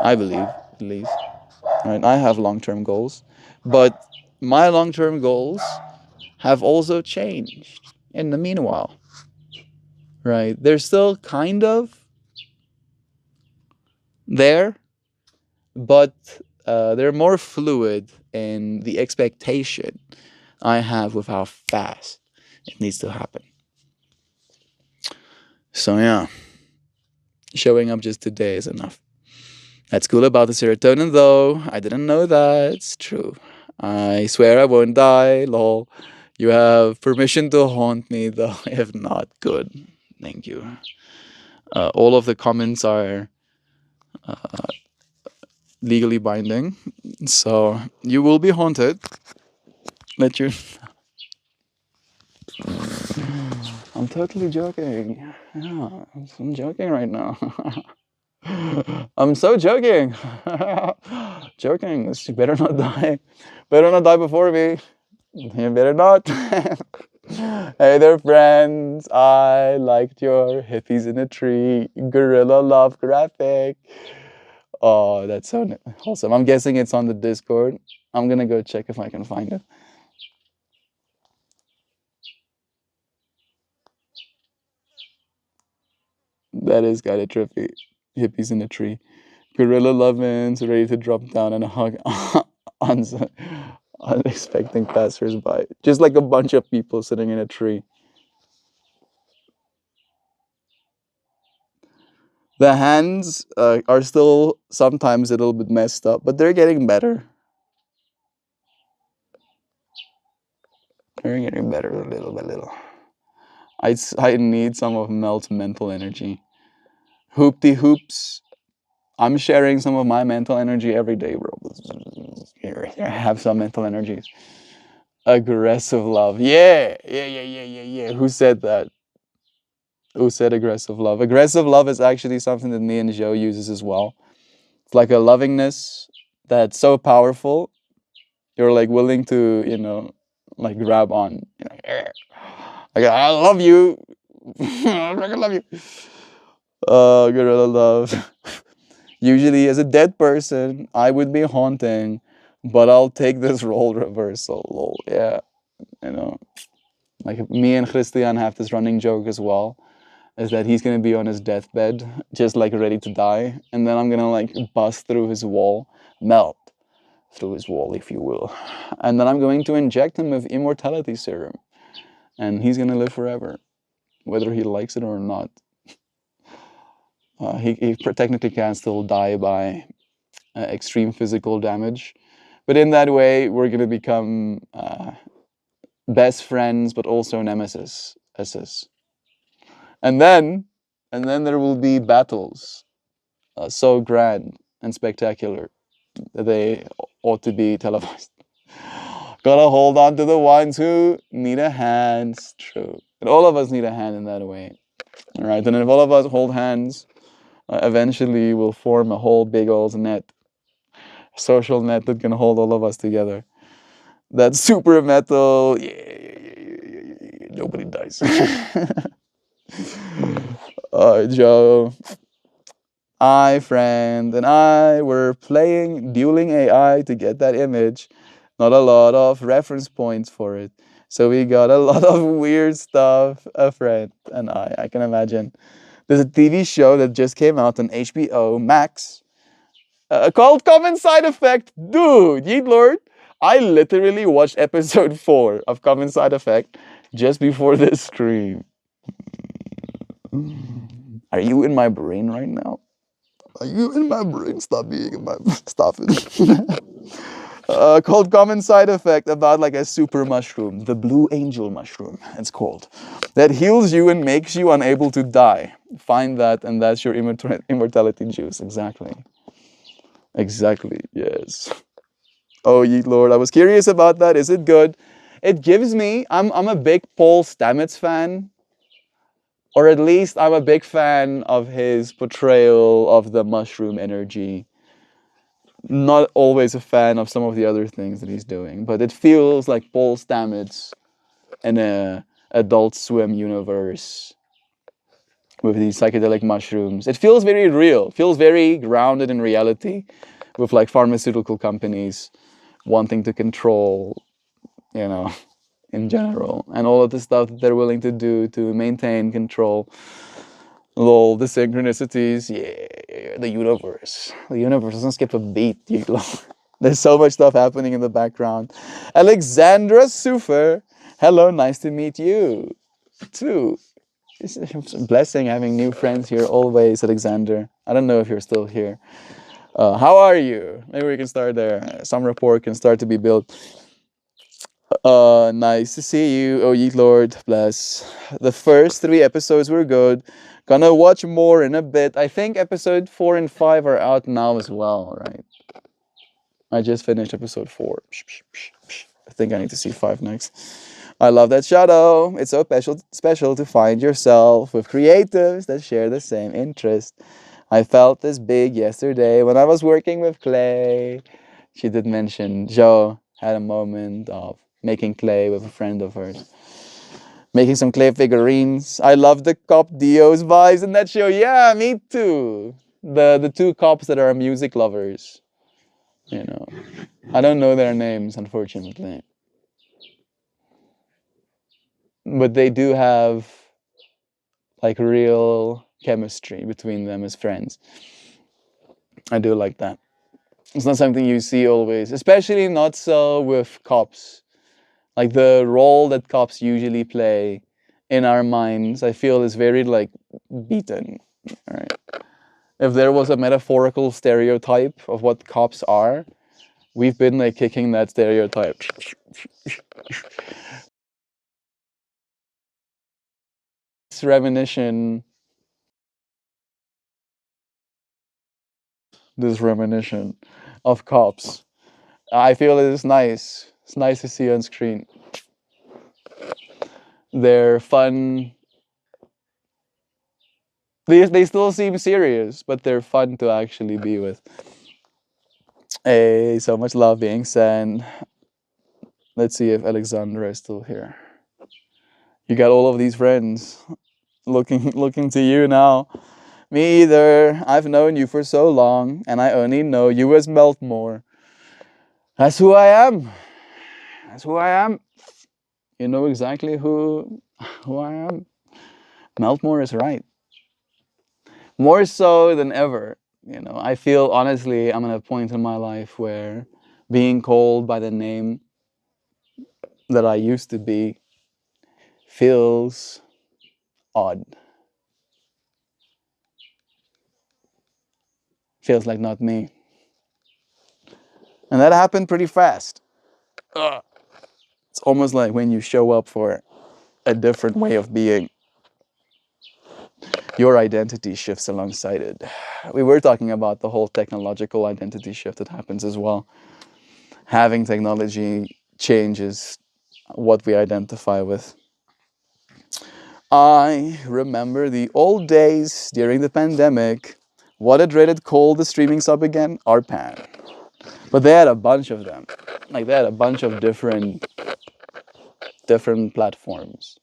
I believe, at least. Right? I have long-term goals, but my long-term goals have also changed in the meanwhile. Right? They're still kind of there, but they're more fluid in the expectation I have with how fast it needs to happen. So yeah, showing up just today is enough. That's cool about the serotonin though. I didn't know that. It's true. I swear I won't die. Lol. You have permission to haunt me though. If not, good. Thank you. All of the comments are legally binding. So you will be haunted. Let your I'm totally joking. Yeah, I'm joking right now. I'm so joking. Joking. You better not die. Better not die before me. You better not. Hey there, friends. I liked your hippies in a tree gorilla love graphic. Oh, that's so awesome. I'm guessing it's on the Discord. I'm gonna go check if I can find it. That is kind of trippy. Hippies in a tree. Gorilla Lovin's ready to drop down and hug on unexpecting passersby. Just like a bunch of people sitting in a tree. The hands are still sometimes a little bit messed up, but they're getting better. They're getting better little by little. I need some of Melt's mental energy. Hoopty hoops. I'm sharing some of my mental energy every day, bro. Here, I have some mental energies. Aggressive love. Yeah, yeah, yeah, yeah, yeah, yeah. Who said that? Who said aggressive love? Aggressive love is actually something that me and Joe uses as well. It's like a lovingness that's so powerful. You're like willing to, like grab on. Like, I love you. I love you. Gorilla love. Usually, as a dead person, I would be haunting, but I'll take this role reversal. Lol. Yeah, you know, like me and Christian have this running joke as well, is that he's gonna be on his deathbed, just like ready to die, and then I'm gonna like bust through his wall, melt through his wall, if you will, and then I'm going to inject him with immortality serum, and he's gonna live forever, whether he likes it or not. He technically can still die by extreme physical damage, but in that way, we're gonna become best friends, but also nemesis. SS. And then, and then there will be battles so grand and spectacular that they ought to be televised. Gotta hold on to the ones who need a hand. It's true. And all of us need a hand in that way. All right, then if all of us hold hands, eventually we'll form a whole big old net, social net that can hold all of us together. That's super metal. Yeah, nobody dies. Joe, I, friend, and I were playing dueling AI to get that image. Not a lot of reference points for it. So we got a lot of weird stuff, a friend and I can imagine. There's a TV show that just came out on HBO Max called Common Side Effect. Dude, yeet lord, I literally watched episode 4 of Common Side Effect just before this stream. Are you in my brain right now? Are you in my brain? Stop being in my... Stop it. Called Common Side Effect, about like a super mushroom, the blue angel mushroom, it's called, that heals you and makes you unable to die. Find that, and that's your immortality juice. Exactly. Exactly, yes. Oh, ye Lord, I was curious about that. Is it good? It gives me, I'm a big Paul Stamets fan, or at least I'm a big fan of his portrayal of the mushroom energy. Not always a fan of some of the other things that he's doing, but it feels like Paul Stamets in a Adult Swim universe with these psychedelic mushrooms. It feels very real, feels very grounded in reality, with like pharmaceutical companies wanting to control, you know, in general, and all of the stuff that they're willing to do to maintain control. Lol, the synchronicities, yeah, the universe. The universe doesn't skip a beat, you know. There's so much stuff happening in the background. Alexandra Sufer, hello, nice to meet you, too. It's a blessing having new friends here always, Alexander. I don't know if you're still here. How are you? Maybe we can start there. Some rapport can start to be built. Nice to see you. Oh, ye Lord, bless. The first 3 episodes were good. Gonna watch more in a bit. I think episode 4 and 5 are out now as well, right? I just finished episode 4. I think I need to see 5 next. I love that shadow. It's so special to find yourself with creatives that share the same interest. I felt this big yesterday when I was working with clay. She did mention Joe had a moment of making clay with a friend of hers. Making some clay figurines. I love the Cop Dios vibes in that show. Yeah, me too. The 2 cops that are music lovers. You know. I don't know their names, unfortunately. But they do have like real chemistry between them as friends. I do like that. It's not something you see always, especially not so with cops. Like the role that cops usually play in our minds, I feel is very like beaten. Right? If there was a metaphorical stereotype of what cops are, we've been like kicking that stereotype. This reminiscence of cops. I feel it is nice. It's nice to see on screen. They're fun. They still seem serious, but they're fun to actually be with. Hey, so much love being sent. Let's see if Alexandra is still here. You got all of these friends looking to you now. Me either. I've known you for so long, and I only know you as Meltmore. That's who I am. That's who I am. You know exactly who I am. Meltmore is right. More so than ever. You know, I feel honestly I'm at a point in my life where being called by the name that I used to be feels odd. Feels like not me. And that happened pretty fast. Ugh. It's almost like when you show up for a different way of being, your identity shifts alongside it. We were talking about the whole technological identity shift that happens as well. Having technology changes what we identify with. I remember the old days during the pandemic. What did Reddit call the streaming sub again? RPAN. But they had a bunch of them. Like they had a bunch of different platforms.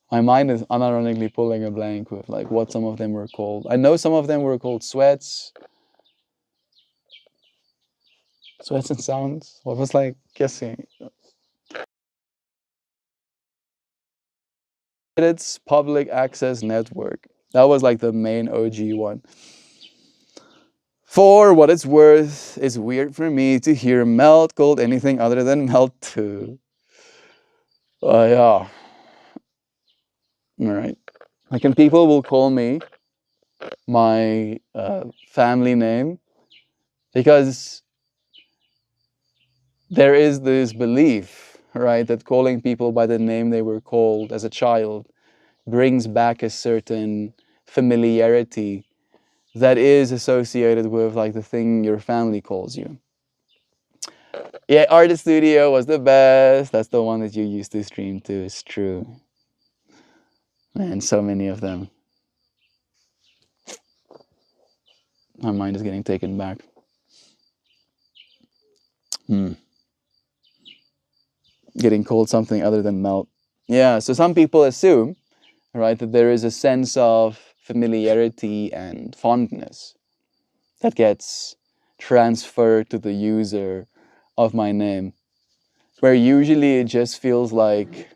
My mind is unironically pulling a blank with like what some of them were called. I know some of them were called sweats. Sweats and sounds. What was like guessing? Reddit's public access network. That was like the main OG one. For what it's worth, it's weird for me to hear Melt called anything other than Melt 2. Yeah. All right. Like, and people will call me my family name because there is this belief, right, that calling people by the name they were called as a child brings back a certain familiarity that is associated with like the thing your family calls you. Yeah, Artist Studio was the best. That's the one that you used to stream to. It's true. Man, so many of them. My mind is getting taken back. Hmm. Getting called something other than Melt. Yeah, so some people assume, right, that there is a sense of familiarity and fondness that gets transferred to the user of my name, where usually it just feels like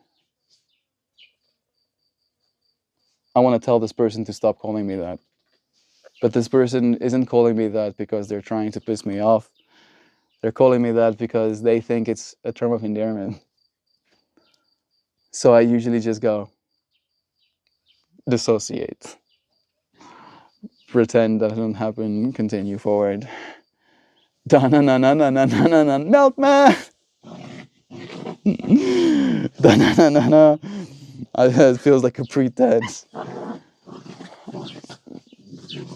I want to tell this person to stop calling me that. But this person isn't calling me that because they're trying to piss me off. They're calling me that because they think it's a term of endearment. So I usually just go, dissociate, pretend that doesn't happen, continue forward. Da na na na na na na na na, melt man! Da na na na na. It feels like a pretense.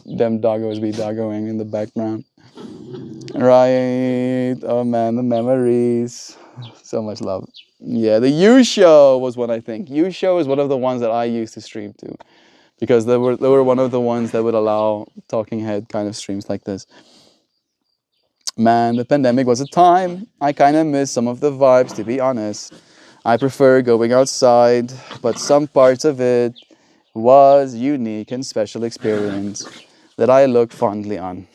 Them doggos be doggoing in the background. Right. Oh man, the memories. So much love. Yeah, the U Show was one I think. U Show is one of the ones that I used to stream to because they were one of the ones that would allow talking head kind of streams like this. Man, the pandemic was a time I kind of miss some of the vibes, to be honest. I prefer going outside, but some parts of it was unique and special experience that I look fondly on.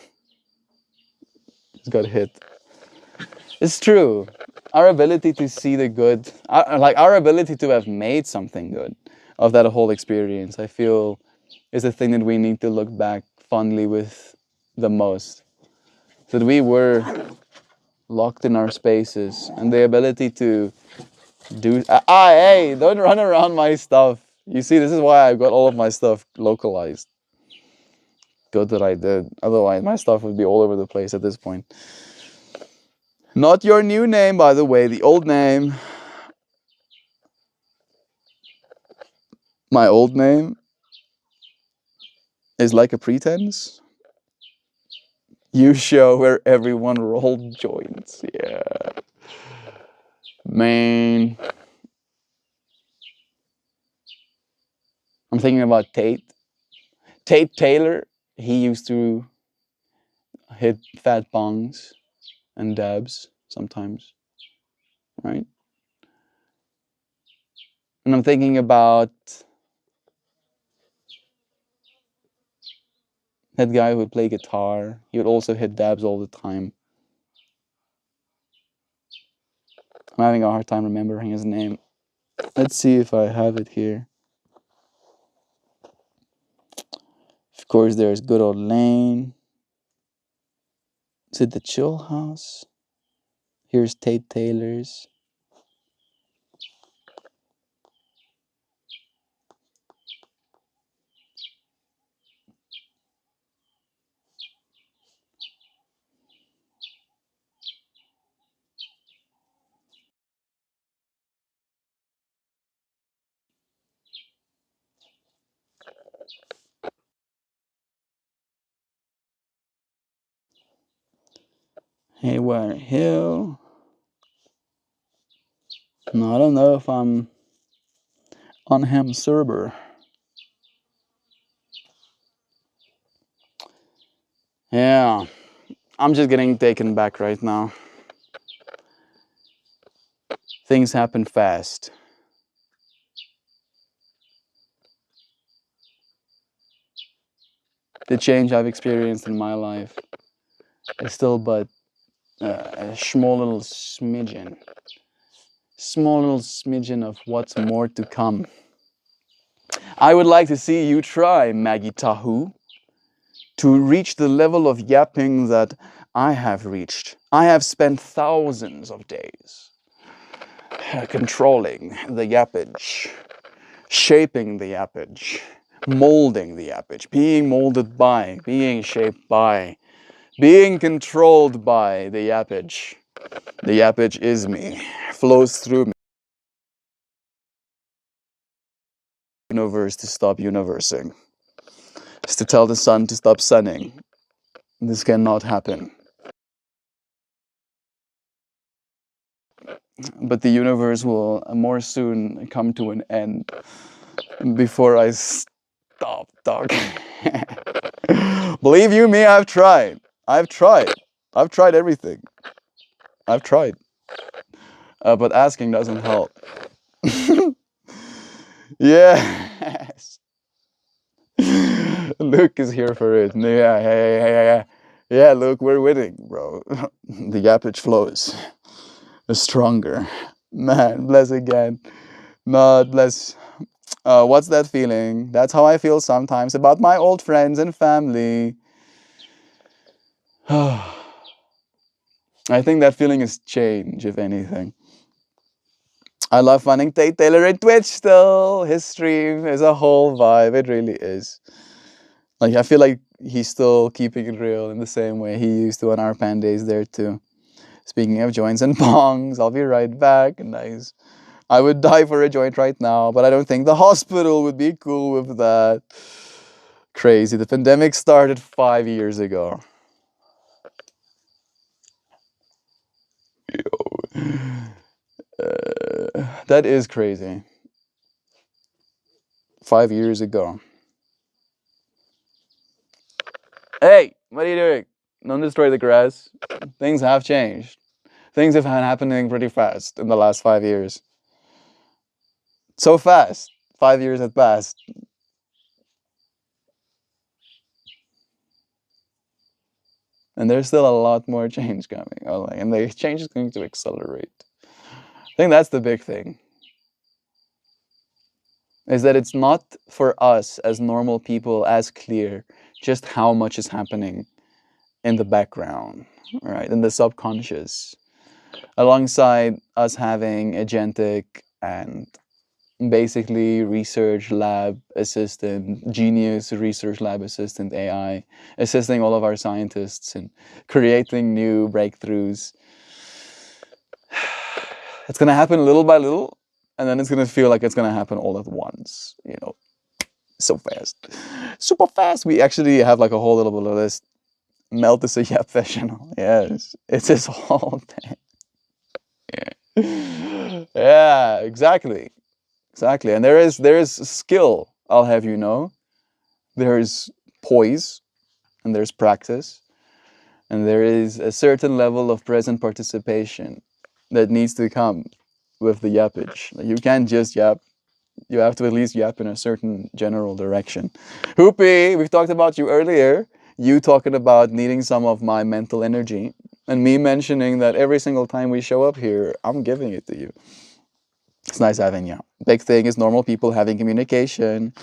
Just got hit. It's true. Our ability to see the good, like our ability to have made something good of that whole experience, I feel is the thing that we need to look back fondly with the most. That we were locked in our spaces and the ability to do. Hey, don't run around my stuff. You see, this is why I've got all of my stuff localized. Good that I did. Otherwise, my stuff would be all over the place at this point. Not your new name, by the way, the old name. My old name is like a pretense. You show where everyone rolled joints. Yeah. Man. I'm thinking about Tate. Tate Taylor, he used to hit fat bongs and dabs sometimes, right? And I'm thinking about that guy who would play guitar. He would also hit dabs all the time. I'm having a hard time remembering his name. Let's see if I have it here. Of course, there's good old Lane. Is it the Chill House? Here's Tate Taylor's. Haywire Hill. No, I don't know if I'm on him server. Yeah, I'm just getting taken back right now. Things happen fast. The change I've experienced in my life is still but a small little smidgen of what's more to come. I would like to see you try, Maggie Tahu, to reach the level of yapping that I have reached. I have spent thousands of days controlling the yappage, shaping the yappage, molding the yappage, being molded by, being shaped by, being controlled by the yappage. The yappage is me, flows through me. Universe to stop universing. Is to tell the sun to stop sunning. This cannot happen. But the universe will more soon come to an end before I stop talking. Believe you me, I've tried. I've tried. I've tried everything. I've tried. But asking doesn't help. Yes. Luke is here for it. Yeah, yeah. Yeah, Luke, we're winning, bro. The yappage flows. Stronger. Man, bless again. Not bless. What's that feeling? That's how I feel sometimes about my old friends and family. I think that feeling is change, if anything. I love finding Tate Taylor in Twitch still. His stream is a whole vibe. It really is. Like, I feel like he's still keeping it real in the same way he used to on our pan days there too. Speaking of joints and bongs, I'll be right back. Nice. I would die for a joint right now, but I don't think the hospital would be cool with that. Crazy. The pandemic started 5 years ago. That is crazy. 5 years ago. Hey, what are you doing? Don't destroy the grass. Things have changed. Things have been happening pretty fast in the last 5 years. So fast. 5 years had passed. And there's still a lot more change coming. And the change is going to accelerate. I think that's the big thing. Is that it's not for us as normal people as clear just how much is happening in the background, right? In the subconscious. Alongside us having agentic and basically research lab assistant, genius research lab assistant AI, assisting all of our scientists in creating new breakthroughs. It's going to happen little by little, and then it's going to feel like it's going to happen all at once, so fast. Super fast. We actually have like a whole little bit of this. Melt is a yap professional. Yes, it's his whole thing. Yeah, exactly. Exactly. And there is skill, I'll have you know. There's poise and there's practice. And there is a certain level of present participation that needs to come with the yappage. Like, you can't just yap. You have to at least yap in a certain general direction. Hoopy, we've talked about you earlier. You talking about needing some of my mental energy. And me mentioning that every single time we show up here, I'm giving it to you. It's nice having you. Big thing is normal people having communication.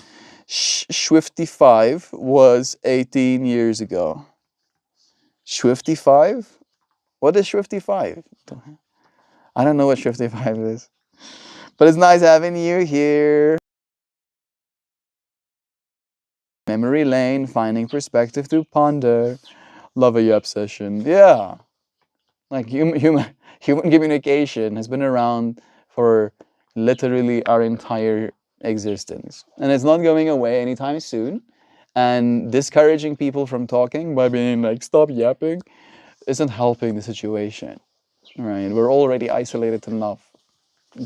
Swifty5 was 18 years ago. Swifty5? What is Swifty5? I don't know what Swifty5 is. But it's nice having you here. Memory lane, finding perspective to ponder. Love a yap session. Yeah. Like human communication has been around for literally our entire existence. And it's not going away anytime soon. And discouraging people from talking by being like, stop yapping, isn't helping the situation. Right? We're already isolated enough.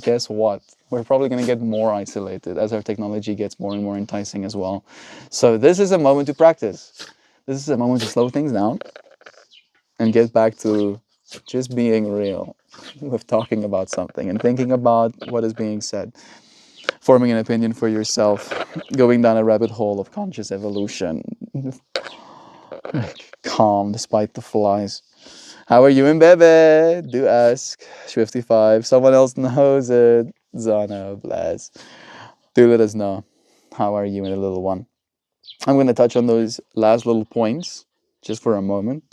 guess what? We're probably going to get more isolated as our technology gets more and more enticing as well. So this is a moment to practice. This is a moment to slow things down and get back to just being real with talking about something and thinking about what is being said, forming an opinion for yourself, going down a rabbit hole of conscious evolution, calm despite the flies. How are you in bebe? Do ask. 55. Someone else knows it. Zana, bless. Do let us know. How are you in a little one? I'm going to touch on those last little points just for a moment.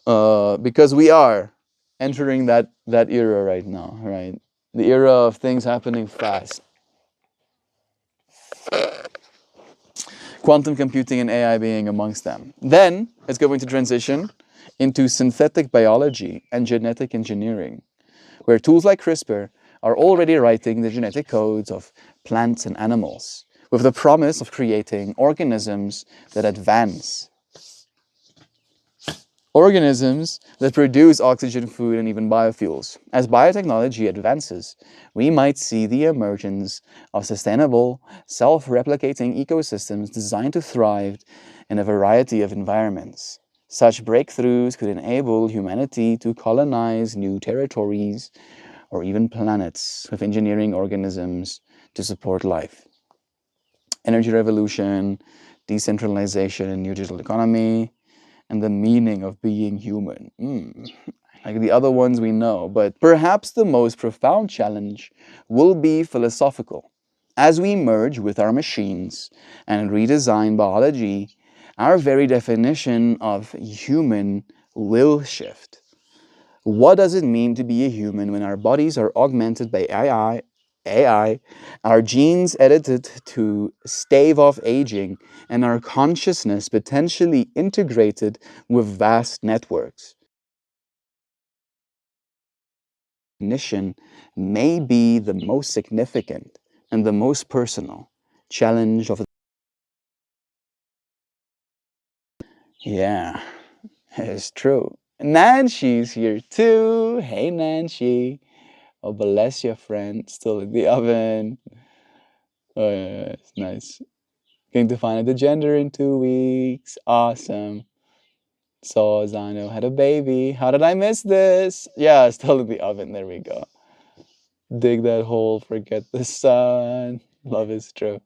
Because we are entering that era right now, right? The era of things happening fast. Quantum computing and AI being amongst them. Then it's going to transition into synthetic biology and genetic engineering, where tools like CRISPR are already writing the genetic codes of plants and animals, with the promise of creating organisms that advance. Organisms that produce oxygen, food, and even biofuels. As biotechnology advances, we might see the emergence of sustainable, self-replicating ecosystems designed to thrive in a variety of environments. Such breakthroughs could enable humanity to colonize new territories or even planets with engineering organisms to support life. Energy revolution, decentralization and new digital economy, and the meaning of being human. Like the other ones we know, but perhaps the most profound challenge will be philosophical. As we merge with our machines and redesign biology, our very definition of human will shift. What does it mean to be a human when our bodies are augmented by AI, our genes edited to stave off aging, and our consciousness potentially integrated with vast networks? Recognition may be the most significant and the most personal challenge of. Yeah, it's true. Nancy's here too. Hey, Nancy. Oh, bless your friend. Still in the oven. Oh, yeah, it's nice. Going to find out the gender in 2 weeks. Awesome. So Zano had a baby. How did I miss this? Yeah, still in the oven. There we go. Dig that hole, forget the sun. Love is true.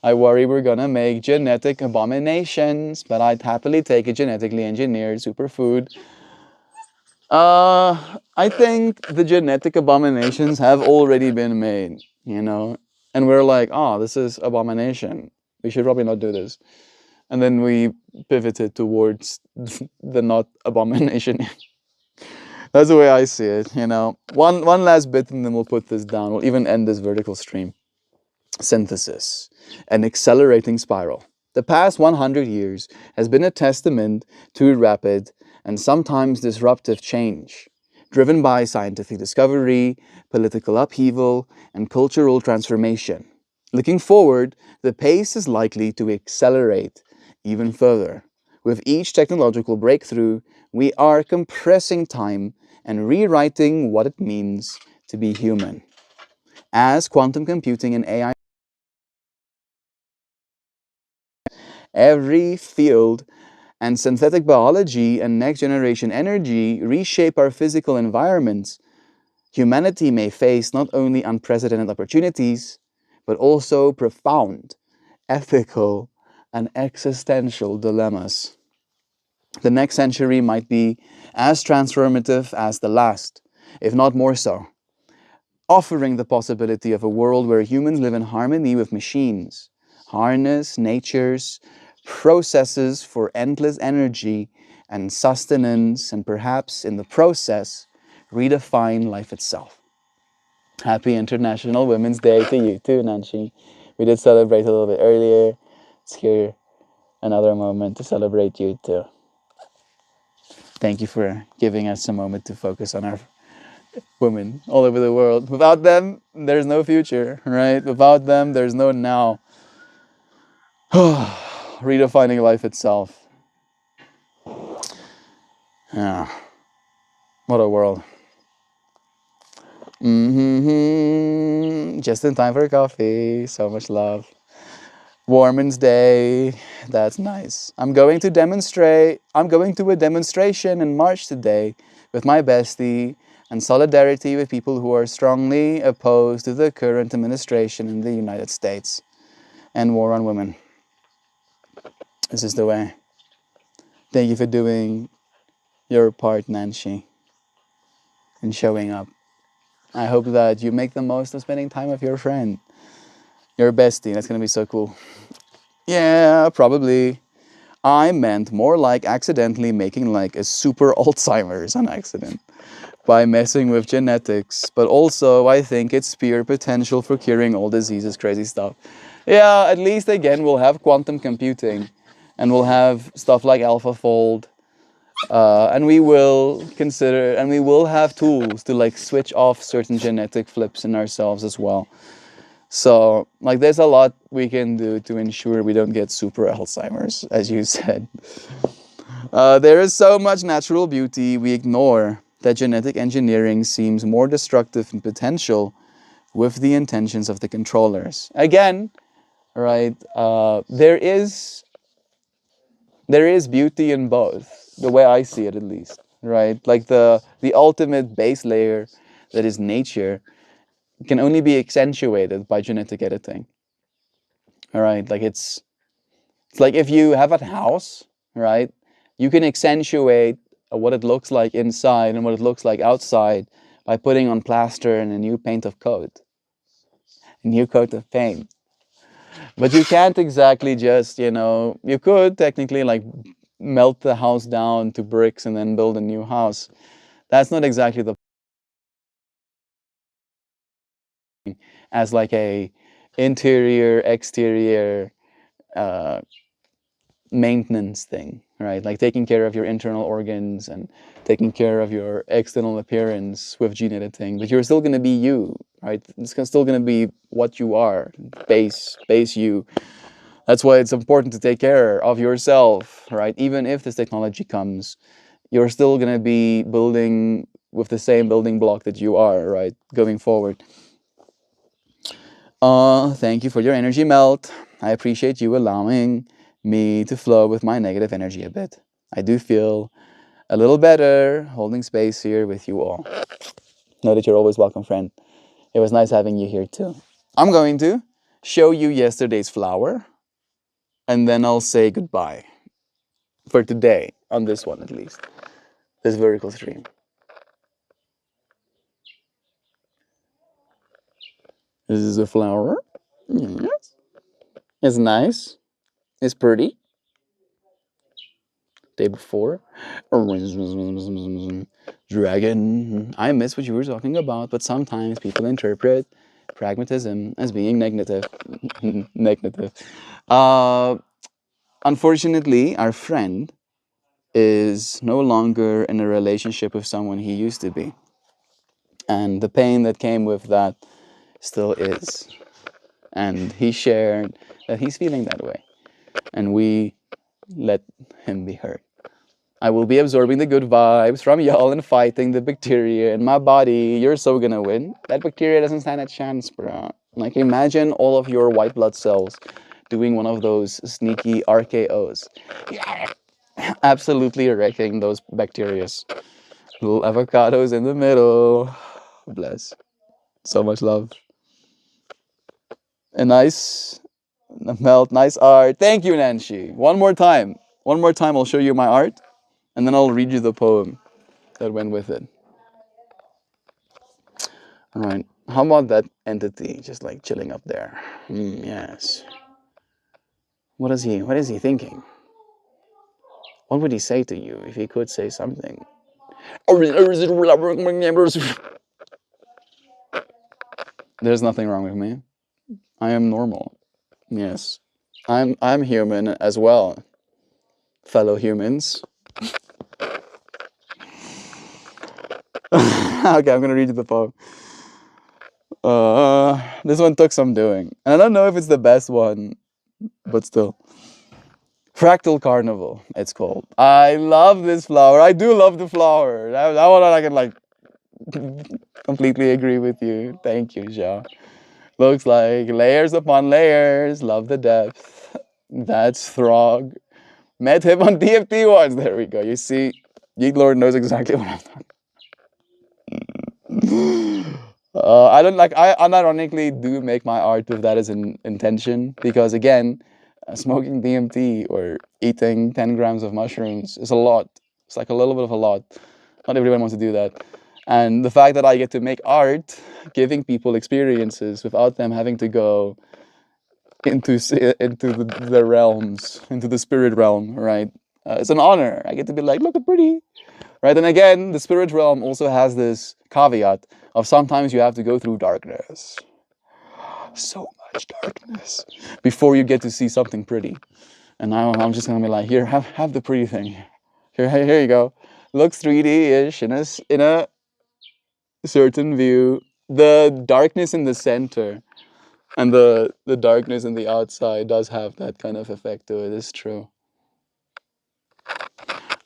I worry we're gonna make genetic abominations, but I'd happily take a genetically engineered superfood. I think the genetic abominations have already been made, you know? And we're like, oh, this is abomination. We should probably not do this. And then we pivoted towards the not abomination. That's the way I see it, you know? One last bit and then we'll put this down. We'll even end this vertical stream. Synthesis, an accelerating spiral. The past 100 years has been a testament to rapid and sometimes disruptive change, driven by scientific discovery, political upheaval, and cultural transformation. Looking forward, the pace is likely to accelerate even further. With each technological breakthrough, we are compressing time and rewriting what it means to be human. As quantum computing and AI, every field, and synthetic biology and next generation energy reshape our physical environments, humanity may face not only unprecedented opportunities, but also profound ethical and existential dilemmas. The next century might be as transformative as the last, if not more so, offering the possibility of a world where humans live in harmony with machines, harness nature's processes for endless energy and sustenance, and perhaps in the process, redefine life itself. Happy International Women's Day to you too, Nancy. We did celebrate a little bit earlier. It's here another moment to celebrate you too. Thank you for giving us a moment to focus on our women all over the world. Without them, there's no future, right? Without them, there's no now. Redefining life itself. Yeah. What a world. Just in time for coffee. So much love. Warman's Day. That's nice. I'm going to demonstrate. I'm going to a demonstration in March today with my bestie and solidarity with people who are strongly opposed to the current administration in the United States and war on women. This is the way. Thank you for doing your part, Nancy, and showing up. I hope that you make the most of spending time with your friend, your bestie. That's gonna be so cool. Yeah, probably. I meant more like accidentally making like a super Alzheimer's on accident by messing with genetics, but also I think it's pure potential for curing all diseases, crazy stuff. Yeah, at least again we'll have quantum computing and we'll have stuff like AlphaFold. And we will consider and we will have tools to like switch off certain genetic flips in ourselves as well. So like there's a lot we can do to ensure we don't get super Alzheimer's, as you said. There is so much natural beauty we ignore that genetic engineering seems more destructive in potential with the intentions of the controllers. Again, right? There is beauty in both, the way I see it at least, right? Like the ultimate base layer that is nature can only be accentuated by genetic editing. All right, like it's like if you have a house, right? You can accentuate what it looks like inside and what it looks like outside by putting on plaster and a new paint of coat, a new coat of paint. But you can't exactly just, you could technically like melt the house down to bricks and then build a new house. That's not exactly the as like a interior exterior uh, maintenance thing, right? Like taking care of your internal organs and taking care of your external appearance with gene editing, but you're still going to be you, right? It's still going to be what you are, base you. That's why it's important to take care of yourself, right? Even if this technology comes, you're still going to be building with the same building block that you are, right? Going forward. Thank you for your energy, Melt. I appreciate you allowing me to flow with my negative energy a bit. I do feel a little better holding space here with you all. Know that you're always welcome, friend. It was nice having you here too. I'm going to show you yesterday's flower and then I'll say goodbye for today, on this one at least, this vertical stream. This is a flower. Yes. It's nice. It's pretty. Day before. Dragon. I miss what you were talking about, but sometimes people interpret pragmatism as being negative. Negative. Uh, Unfortunately, our friend is no longer in a relationship with someone he used to be. And the pain that came with that still is. And he shared that he's feeling that way. And we let him be heard. I will be absorbing the good vibes from y'all and fighting the bacteria in my body. You're so gonna win. That bacteria doesn't stand a chance, bro. Like, imagine all of your white blood cells doing one of those sneaky RKOs. Absolutely wrecking those bacterias. Little avocados in the middle. Bless. So much love. A nice melt, nice art. Thank you, Nancy. One more time. One more time, I'll show you my art, and then I'll read you the poem that went with it. All right. How about that entity just like chilling up there? Yes. What is he thinking? What would he say to you if he could say something? There's nothing wrong with me. I am normal. Yes. I'm human as well, fellow humans. Okay, I'm gonna read you the poem. This one took some doing. And I don't know if it's the best one, but still. Fractal Carnival, it's called. I love this flower. I do love the flower. That one I can like Completely agree with you. Thank you, Jean. Looks like layers upon layers. Love the depth. That's Throg. Met him on DFT once. There we go. You see, Yeet Lord knows exactly what I'm talking. I don't like. I unironically do make my art with that as an intention because again, smoking DMT or eating 10 grams of mushrooms is a lot. It's like a little bit of a lot. Not everyone wants to do that, and the fact that I get to make art, giving people experiences without them having to go into the realms, into the spirit realm, right? It's an honor. I get to be like, look, at pretty, right? And again, the spirit realm also has this caveat of sometimes you have to go through darkness, so much darkness, before you get to see something pretty. And now I'm just gonna be like, here, have the pretty thing. Here you go. Looks 3D-ish in a certain view. The darkness in the center and the darkness in the outside does have that kind of effect to it. It's true.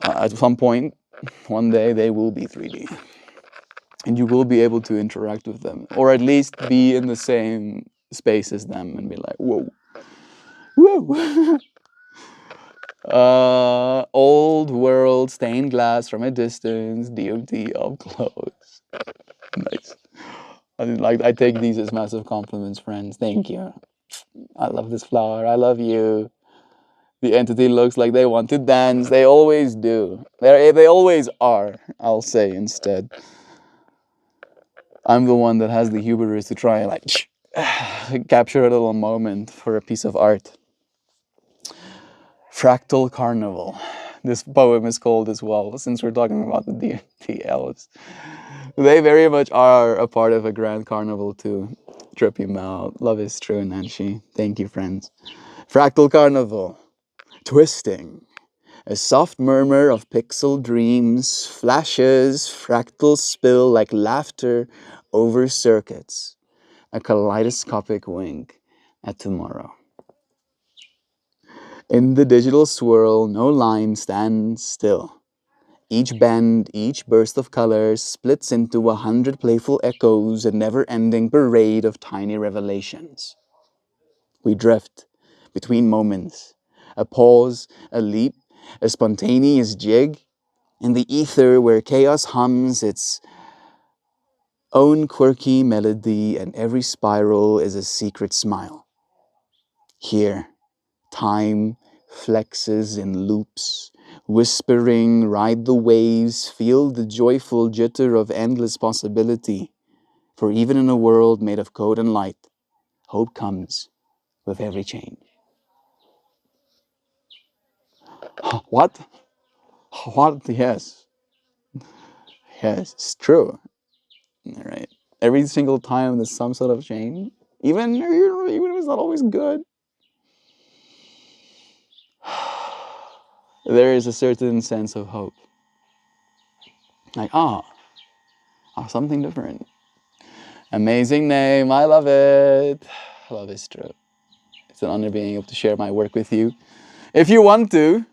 At some point, one day, they will be 3D. And you will be able to interact with them. Or at least be in the same space as them and be like, whoa. Whoa. Old world, stained glass from a distance, DOT up close. Nice. I take these as massive compliments, friends. Thank you. I love this flower. I love you. The entity looks like they want to dance. They always do. They always are, I'll say instead. I'm the one that has the hubris to try and like capture a little moment for a piece of art. Fractal Carnival. This poem is called as well, since we're talking about the DLs. They very much are a part of a grand carnival too. Trip him out. Love is true, Nancy. Thank you, friends. Fractal Carnival. Twisting. A soft murmur of pixel dreams, flashes, fractals spill like laughter over circuits. A kaleidoscopic wink at tomorrow. In the digital swirl, no line stands still. Each bend, each burst of color splits into 100 playful echoes, a never-ending parade of tiny revelations. We drift between moments, a pause, a leap, a spontaneous jig, in the ether where chaos hums its own quirky melody and every spiral is a secret smile. Here, time flexes in loops, whispering, ride the waves, feel the joyful jitter of endless possibility. For even in a world made of code and light, hope comes with every change. What? What? Yes. Yes, it's true. All right. Every single time there's some sort of change, even if it's not always good, there is a certain sense of hope. Like, something different. Amazing name. I love it. Love is true. It's an honor being able to share my work with you. If you want to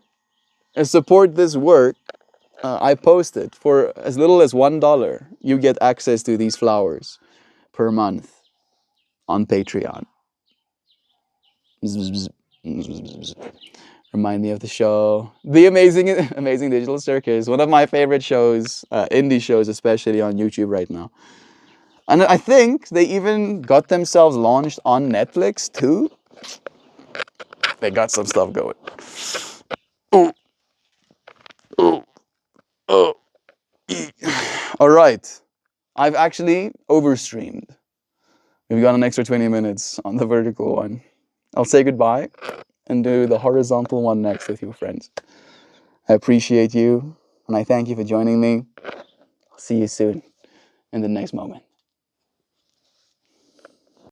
support this work, I post it for as little as $1. You get access to these flowers per month on Patreon. Remind me of the show, The Amazing Digital Circus, one of my favorite shows, indie shows, especially on YouTube right now. And I think they even got themselves launched on Netflix too. They got some stuff going. Oh, oh, oh. All right. I've actually overstreamed. We've got an extra 20 minutes on the vertical one. I'll say goodbye and do the horizontal one next with you, friends. I appreciate you and I thank you for joining me. I'll see you soon in the next moment.